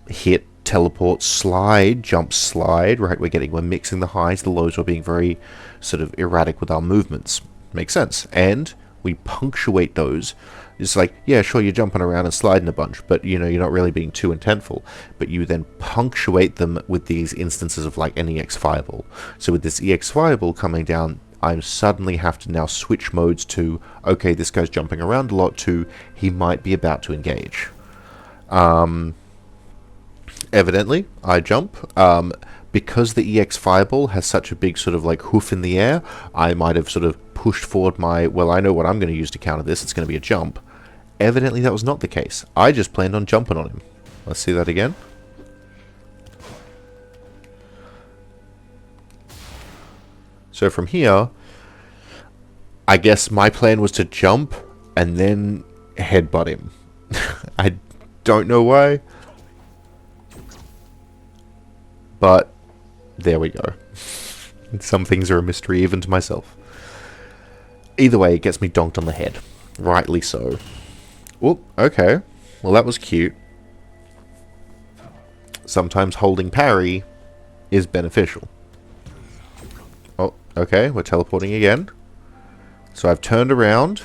hit, teleport, slide, jump, slide, right? We're mixing the highs, the lows, we're being very sort of erratic with our movements. Makes sense. And we punctuate those. It's like, yeah, sure, you're jumping around and sliding a bunch, but, you know, you're not really being too intentful. But you then punctuate them with these instances of, like, an EX fireball. So with this EX fireball coming down, I suddenly have to now switch modes to, okay, this guy's jumping around a lot, to he might be about to engage. Evidently, I jump. Because the EX fireball has such a big sort of, like, hoof in the air, I might have sort of pushed forward my, well, I know what I'm going to use to counter this, it's going to be a jump. Evidently that was not the case. I just planned on jumping on him. Let's see that again. So from here, I guess my plan was to jump and then headbutt him. I don't know why, but there we go. Some things are a mystery even to myself. Either way, it gets me donked on the head. Rightly so. Whoop, okay. Well, that was cute. Sometimes holding parry is beneficial. Oh, okay, we're teleporting again. So I've turned around.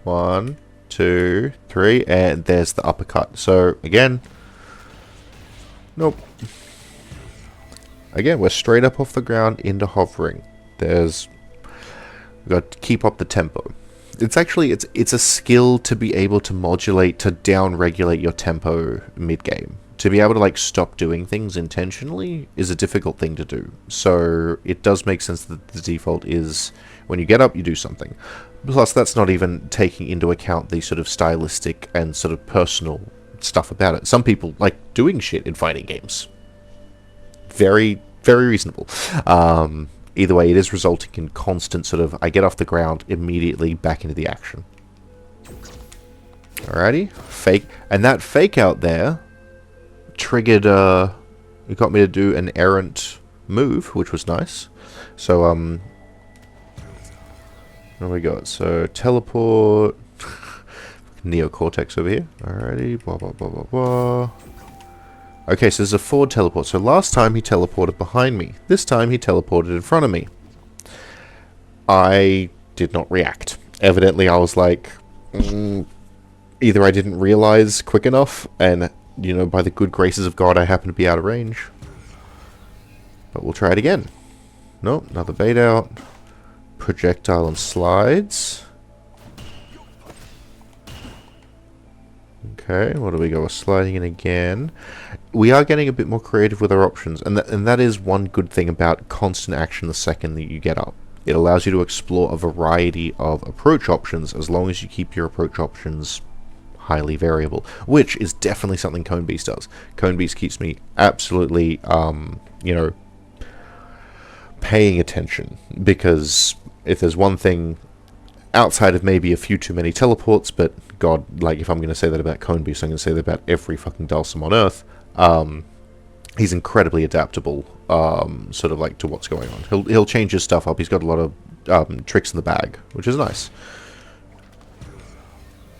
1, 2, 3, and there's the uppercut. So, again. Nope. Again, we're straight up off the ground into hovering. We've got to keep up the tempo. It's actually, it's a skill to be able to modulate, to down-regulate your tempo mid-game. To be able to, like, stop doing things intentionally is a difficult thing to do. So it does make sense that the default is, when you get up, you do something. Plus, that's not even taking into account the sort of stylistic and sort of personal stuff about it. Some people like doing shit in fighting games. Very, very reasonable. Either way, it is resulting in constant sort of, I get off the ground, immediately back into the action. Alrighty. Fake. And that fake out there triggered, it got me to do an errant move, which was nice. So, what do we got? So, teleport. Neocortex over here. Alrighty. Blah, blah, blah, blah, blah. Okay, so there's a forward teleport. So last time he teleported behind me. This time he teleported in front of me. I did not react. Evidently I was like, either I didn't realize quick enough, and, you know, by the good graces of God I happen to be out of range. But we'll try it again. Nope, another bait out. Projectile and slides. Okay, what do we go? We're sliding in again. We are getting a bit more creative with our options, and that is one good thing about constant action the second that you get up. It allows you to explore a variety of approach options as long as you keep your approach options highly variable, which is definitely something Cone Beast does. Cone Beast keeps me absolutely, you know, paying attention, because if there's one thing outside of maybe a few too many teleports, but God, like, if I'm going to say that about Cone Beast, I'm going to say that about every fucking Dhalsim on Earth. He's incredibly adaptable, sort of like to what's going on. He'll change his stuff up. He's got a lot of tricks in the bag, which is nice.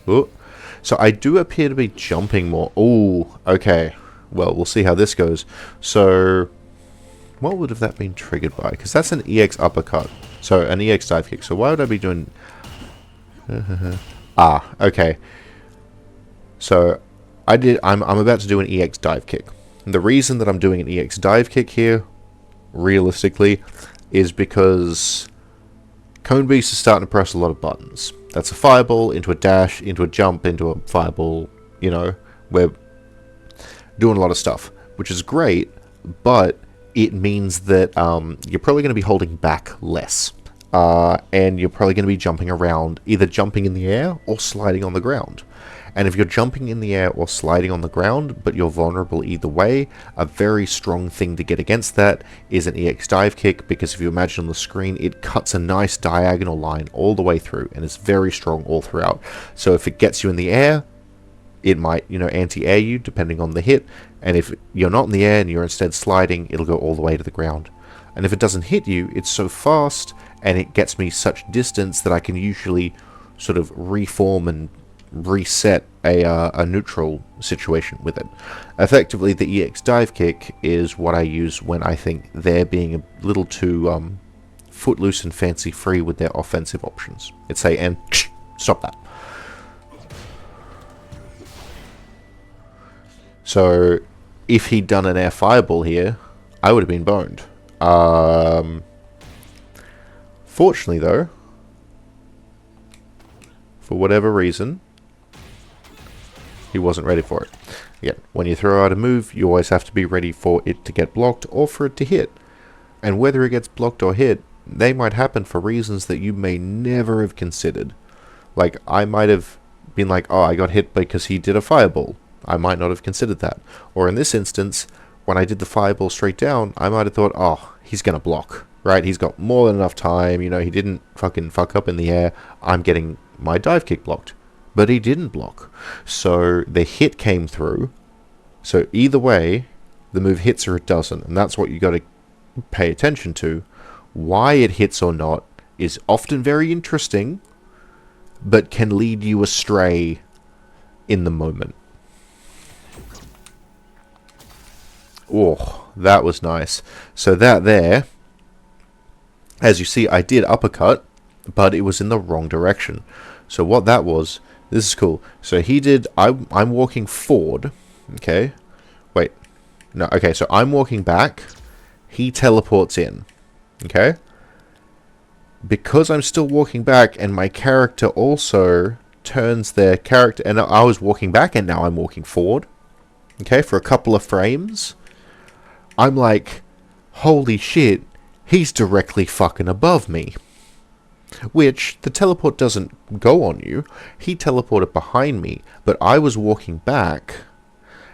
Ooh. So I do appear to be jumping more. Ooh, okay. Well, we'll see how this goes. So, what would have that been triggered by? Because that's an EX uppercut. So, an EX dive kick. So why would I be doing... Ah, okay. So I'm about to do an EX dive kick. The reason that I'm doing an EX dive kick here, realistically, is because Cone Beast is starting to press a lot of buttons. That's a fireball, into a dash, into a jump, into a fireball, you know, we're doing a lot of stuff, which is great, but it means that you're probably going to be holding back less. And you're probably going to be jumping around, either jumping in the air or sliding on the ground. And if you're jumping in the air or sliding on the ground, but you're vulnerable either way, a very strong thing to get against that is an EX dive kick, because if you imagine on the screen, it cuts a nice diagonal line all the way through, and it's very strong all throughout. So if it gets you in the air, it might, you know, anti-air you, depending on the hit, and if you're not in the air and you're instead sliding, it'll go all the way to the ground. And if it doesn't hit you, it's so fast, and it gets me such distance that I can usually sort of reform and reset a neutral situation with it. Effectively, the EX dive kick is what I use when I think they're being a little too footloose and fancy free with their offensive options. It's say, and stop that. So if he'd done an air fireball here, I would have been boned. Fortunately though, for whatever reason, he wasn't ready for it. Again, when you throw out a move, you always have to be ready for it to get blocked or for it to hit. And whether it gets blocked or hit, they might happen for reasons that you may never have considered. Like, I might have been like, oh, I got hit because he did a fireball. I might not have considered that. Or in this instance, when I did the fireball straight down, I might have thought, oh, he's going to block, right? He's got more than enough time, you know, he didn't fucking fuck up in the air. I'm getting my dive kick blocked. But he didn't block. So the hit came through. So either way, the move hits or it doesn't. And that's what you got to pay attention to. Why it hits or not is often very interesting, but can lead you astray in the moment. Oh, that was nice. So that there, as you see, I did uppercut, but it was in the wrong direction. So what that was, this is cool. So he did, I'm walking forward, okay? Wait, no, okay, so I'm walking back, he teleports in, okay? Because I'm still walking back and my character also turns their character, and I was walking back and now I'm walking forward, okay, for a couple of frames, I'm like, holy shit, he's directly fucking above me. Which, the teleport doesn't go on you. He teleported behind me, but I was walking back.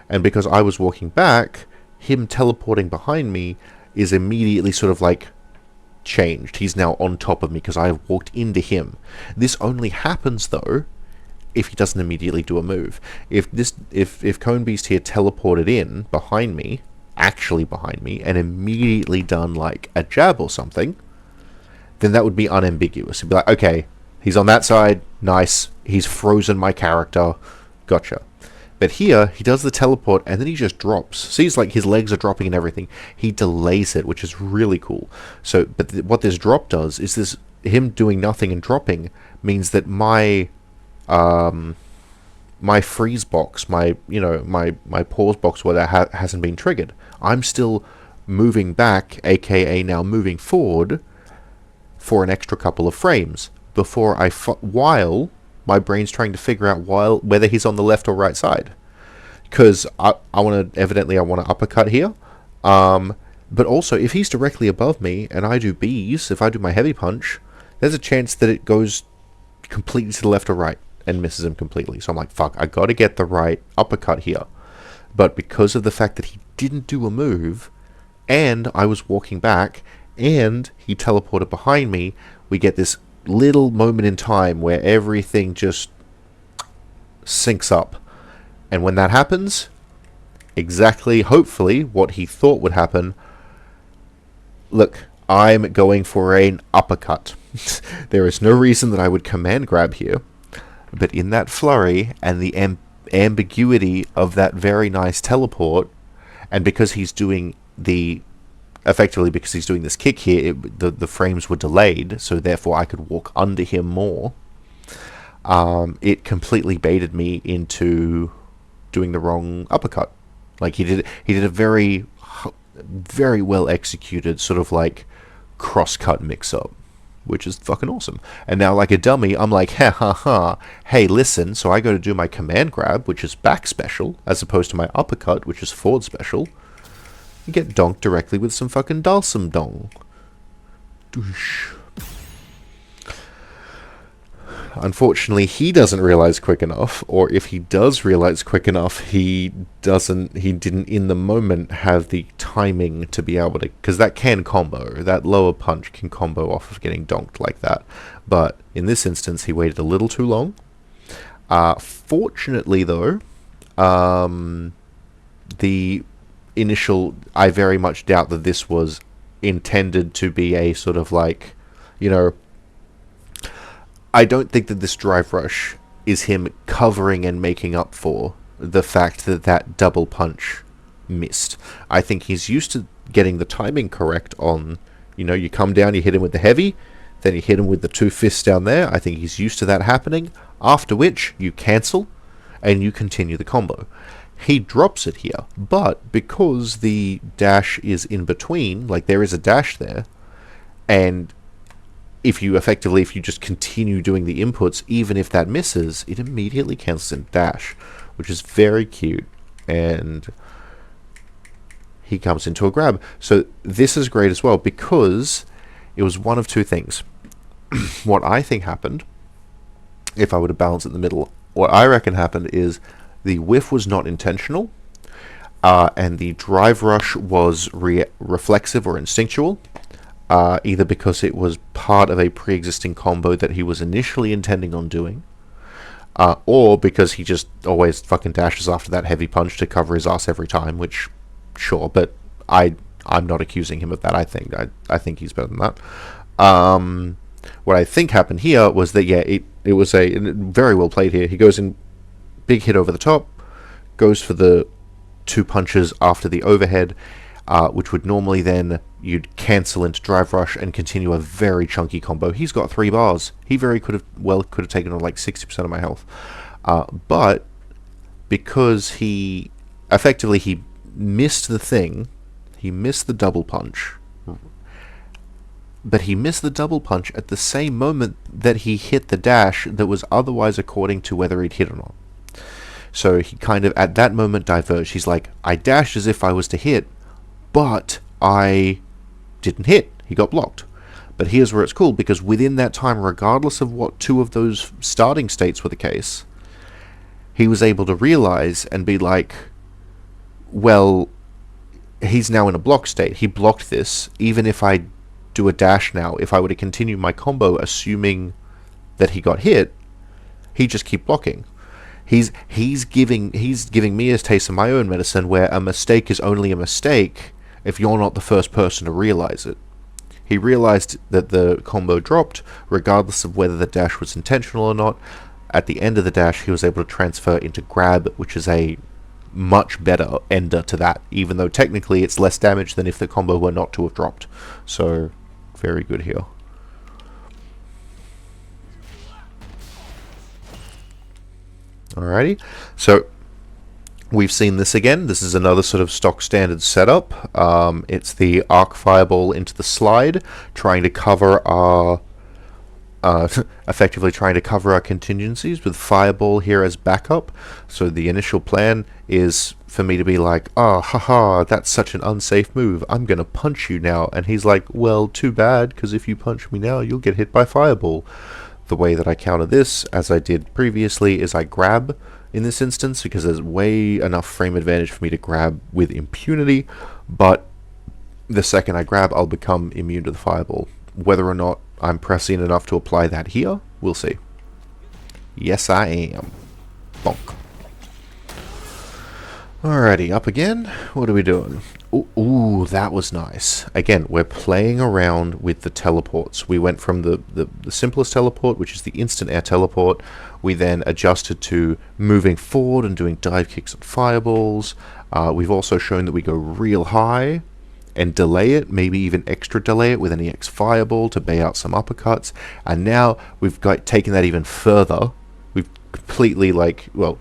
And because I was walking back, him teleporting behind me is immediately sort of like changed. He's now on top of me because I have walked into him. This only happens, though, if he doesn't immediately do a move. If Cone Beast here teleported in behind me, actually behind me, and immediately done like a jab or something, then that would be unambiguous. It'd be like, okay, he's on that side, nice, he's frozen my character, gotcha. But here, he does the teleport, and then he just drops. Sees like his legs are dropping and everything. He delays it, which is really cool. So, but what this drop does is this, him doing nothing and dropping means that my freeze box, my pause box where that hasn't been triggered. I'm still moving back, aka now moving forward, for an extra couple of frames before while my brain's trying to figure out whether he's on the left or right side, because I want to uppercut here, but also if he's directly above me and I do B's, if I do my heavy punch, there's a chance that it goes completely to the left or right and misses him completely. So I'm like, fuck, I gotta get the right uppercut here. But because of the fact that he didn't do a move and I was walking back and he teleported behind me, we get this little moment in time where everything just syncs up. And when that happens, exactly, hopefully, what he thought would happen, look, I'm going for an uppercut. There is no reason that I would command grab here, but in that flurry and the ambiguity of that very nice teleport, and because he's doing effectively because he's doing this kick here, the frames were delayed, so therefore I could walk under him more. It completely baited me into doing the wrong uppercut. Like he did a very well executed sort of like cross-cut mix-up, which is fucking awesome. And now, like a dummy, I'm like, ha ha ha, hey, listen, so I go to do my command grab, which is back special, as opposed to my uppercut, which is forward special, and get donked directly with some fucking Dhalsim dong. Doosh. Unfortunately, he doesn't realize quick enough, or if he does realize quick enough, he didn't in the moment have the timing to be able to, because that can combo, that lower punch can combo off of getting donked like that. But in this instance, he waited a little too long. Fortunately, though, the initial, I very much doubt that this was intended to be a sort of like, you know, I don't think that this drive rush is him covering and making up for the fact that that double punch missed. I think he's used to getting the timing correct on, you know, you come down, you hit him with the heavy, then you hit him with the two fists down there. I think he's used to that happening, after which you cancel and you continue the combo. He drops it here, but because the dash is in between, like there is a dash there, and if you just continue doing the inputs, even if that misses, it immediately cancels in dash, which is very cute. And he comes into a grab. So this is great as well, because it was one of two things. What I think happened, if I were to balance it in the middle, what I reckon happened is the whiff was not intentional, and the drive rush was reflexive or instinctual. Either because it was part of a pre-existing combo that he was initially intending on doing, or because he just always fucking dashes after that heavy punch to cover his ass every time, which, sure, but I'm not accusing him of that. I think he's better than that. What I think happened here was that, yeah, it was very well played here. He goes in, big hit over the top, goes for the two punches after the overhead, which would normally then you'd cancel into drive rush and continue a very chunky combo. He's got 3 bars. He very could have taken on like 60% of my health, but because he missed the thing, he missed the double punch, but he missed the double punch at the same moment that he hit the dash that was otherwise according to whether he'd hit or not. So he kind of at that moment diverged. He's like, I dashed as if I was to hit, but I didn't hit. He got blocked. But here's where it's cool, because within that time, regardless of what two of those starting states were the case, he was able to realize and be like, well, he's now in a block state. He blocked this. Even if I do a dash now, if I were to continue my combo assuming that he got hit, he'd just keep blocking. He's giving me a taste of my own medicine, where a mistake is only a mistake if you're not the first person to realize it. He realized that the combo dropped, regardless of whether the dash was intentional or not. At the end of the dash, he was able to transfer into grab, which is a much better ender to that, even though technically it's less damage than if the combo were not to have dropped. So, very good here. Alrighty, so we've seen this again. This is another sort of stock standard setup. It's the arc fireball into the slide, trying to cover our effectively trying to cover our contingencies with fireball here as backup. So the initial plan is for me to be like, oh, haha, that's such an unsafe move, I'm gonna punch you now. And he's like, well, too bad, because if you punch me now, you'll get hit by fireball. The way that I counter this, as I did previously, is I grab in this instance, because there's way enough frame advantage for me to grab with impunity, but the second I grab, I'll become immune to the fireball. Whether or not I'm prescient enough to apply that here, we'll see. Yes, I am. Bonk. Alrighty, up again. What are we doing? Ooh, that was nice. Again, we're playing around with the teleports. We went from the simplest teleport, which is the instant air teleport. We then adjusted to moving forward and doing dive kicks and fireballs. We've also shown that we go real high and delay it, maybe even extra delay it with an EX fireball to bay out some uppercuts. And now we've taken that even further. We've completely, like, well,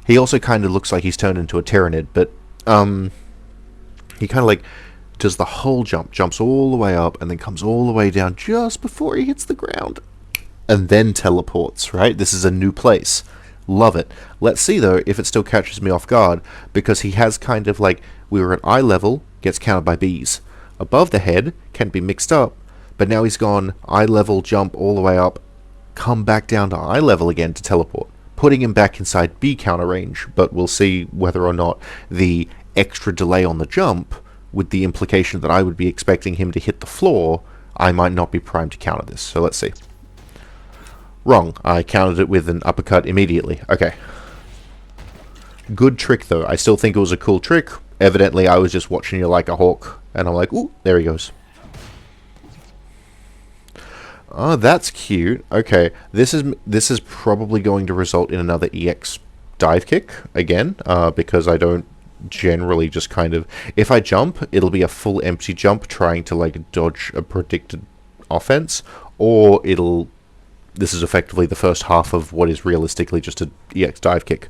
He also kind of looks like he's turned into a Tyrannid, but he kind of like does the whole jump, jumps all the way up, and then comes all the way down just before he hits the ground, and then teleports, right? This is a new place. Love it. Let's see, though, if it still catches me off guard, because he has kind of like, we were at eye level, gets countered by bees. Above the head, can be mixed up, but now he's gone eye level, jump all the way up, come back down to eye level again to teleport, putting him back inside bee counter range, but we'll see whether or not the extra delay on the jump, with the implication that I would be expecting him to hit the floor, I might not be primed to counter this. So let's see. Wrong. I countered it with an uppercut immediately. Okay. Good trick, though. I still think it was a cool trick. Evidently, I was just watching you like a hawk, and I'm like, ooh, there he goes. Oh, that's cute. Okay, this is probably going to result in another EX dive kick again, because I don't generally just kind of... If I jump, it'll be a full empty jump trying to, like, dodge a predicted offense, or it'll... This is effectively the first half of what is realistically just an EX dive kick.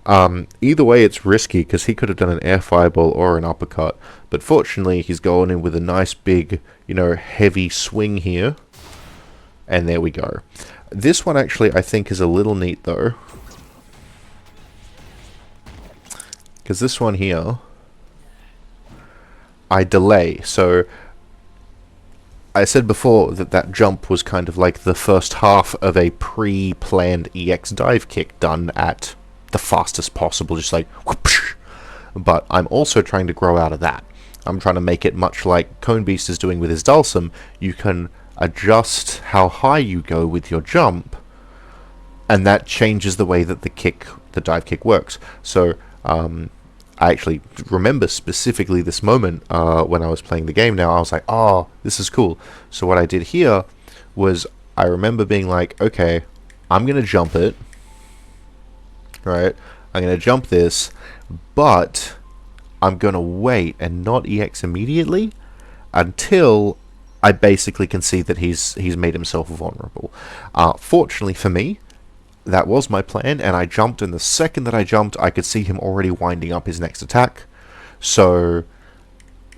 Either way, it's risky, because he could have done an air fireball or an uppercut, but fortunately, he's going in with a nice big, you know, heavy swing here, and there we go. This one, actually, I think is a little neat, though. Because this one here, I delay. So, I said before that that jump was kind of like the first half of a pre-planned EX dive kick done at the fastest possible, just like whoosh. But I'm also trying to grow out of that. I'm trying to make it much like Cone Beast is doing with his Dhalsim. You can adjust how high you go with your jump, and that changes the way that the dive kick works. So, I actually remember specifically this moment when I was playing the game now. I was like, oh, this is cool. So what I did here was I remember being like, okay, I'm going to jump it. Right? I'm going to jump this, but I'm going to wait and not EX immediately until I basically can see that he's made himself vulnerable. Fortunately for me, that was my plan, and I jumped, and the second that I jumped, I could see him already winding up his next attack. So,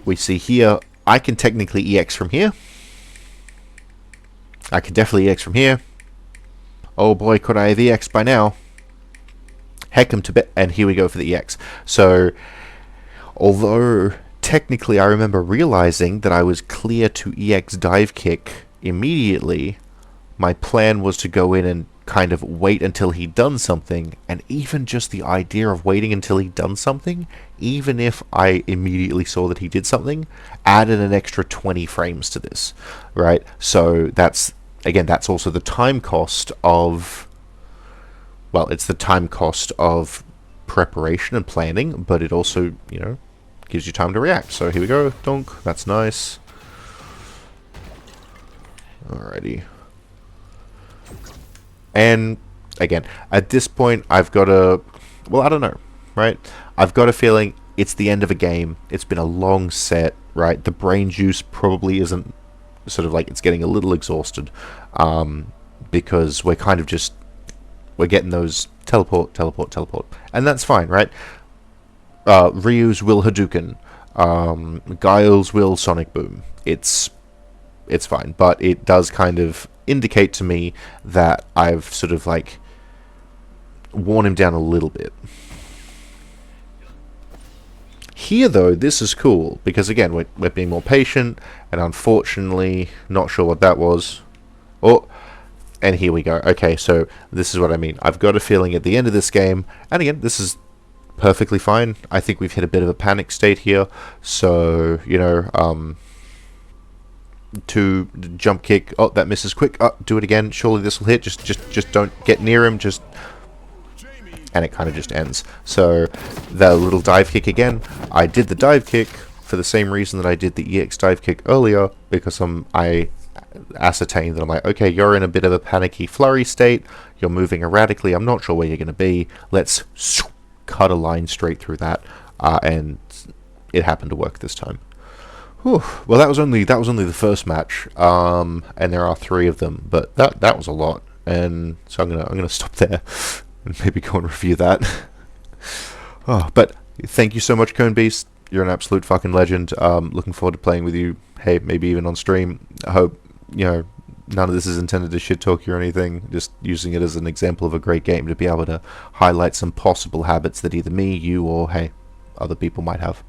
we see here, I can technically EX from here. I can definitely EX from here. Oh boy, could I have EX by now. Heck 'em to bit, and here we go for the EX. So, although technically I remember realizing that I was clear to EX dive kick immediately, my plan was to go in and kind of wait until he'd done something, and even just the idea of waiting until he'd done something, even if I immediately saw that he did something, added an extra 20 frames to this, right? So that's, again, that's also the time cost of, well, it's the time cost of preparation and planning, but it also, you know, gives you time to react. So here we go, donk, that's nice. Alrighty. And, again, at this point, I've got a... Well, I don't know, right? I've got a feeling it's the end of a game. It's been a long set, right? The brain juice probably isn't sort of like... It's getting a little exhausted. Because we're kind of just... We're getting those teleport, teleport, teleport. And that's fine, right? Ryu's will Hadouken. Guile's will Sonic Boom. It's fine. But it does kind of indicate to me that I've sort of like worn him down a little bit. Here though, this is cool because again we're being more patient, and unfortunately not sure what that was. Oh, and here we go. Okay, so this is what I mean. I've got a feeling at the end of this game, and again this is perfectly fine. I think we've hit a bit of a panic state here, so you know, to jump kick. Oh, that misses quick. Oh, do it again. Surely this will hit. Just don't get near him. Just, and it kind of just ends. So the little dive kick again. I did the dive kick for the same reason that I did the EX dive kick earlier, because I ascertained that I'm like, okay, you're in a bit of a panicky flurry state. You're moving erratically. I'm not sure where you're going to be. Let's cut a line straight through that, and it happened to work this time. Whew. Well, that was only the first match, and there are 3 of them, but that was a lot, and so I'm gonna stop there and maybe go and review that. Oh, but thank you so much, Cone Beast. You're an absolute fucking legend. Looking forward to playing with you. Hey, maybe even on stream. I hope, none of this is intended to shit talk you or anything. Just using it as an example of a great game to be able to highlight some possible habits that either me, you, or, hey, other people might have.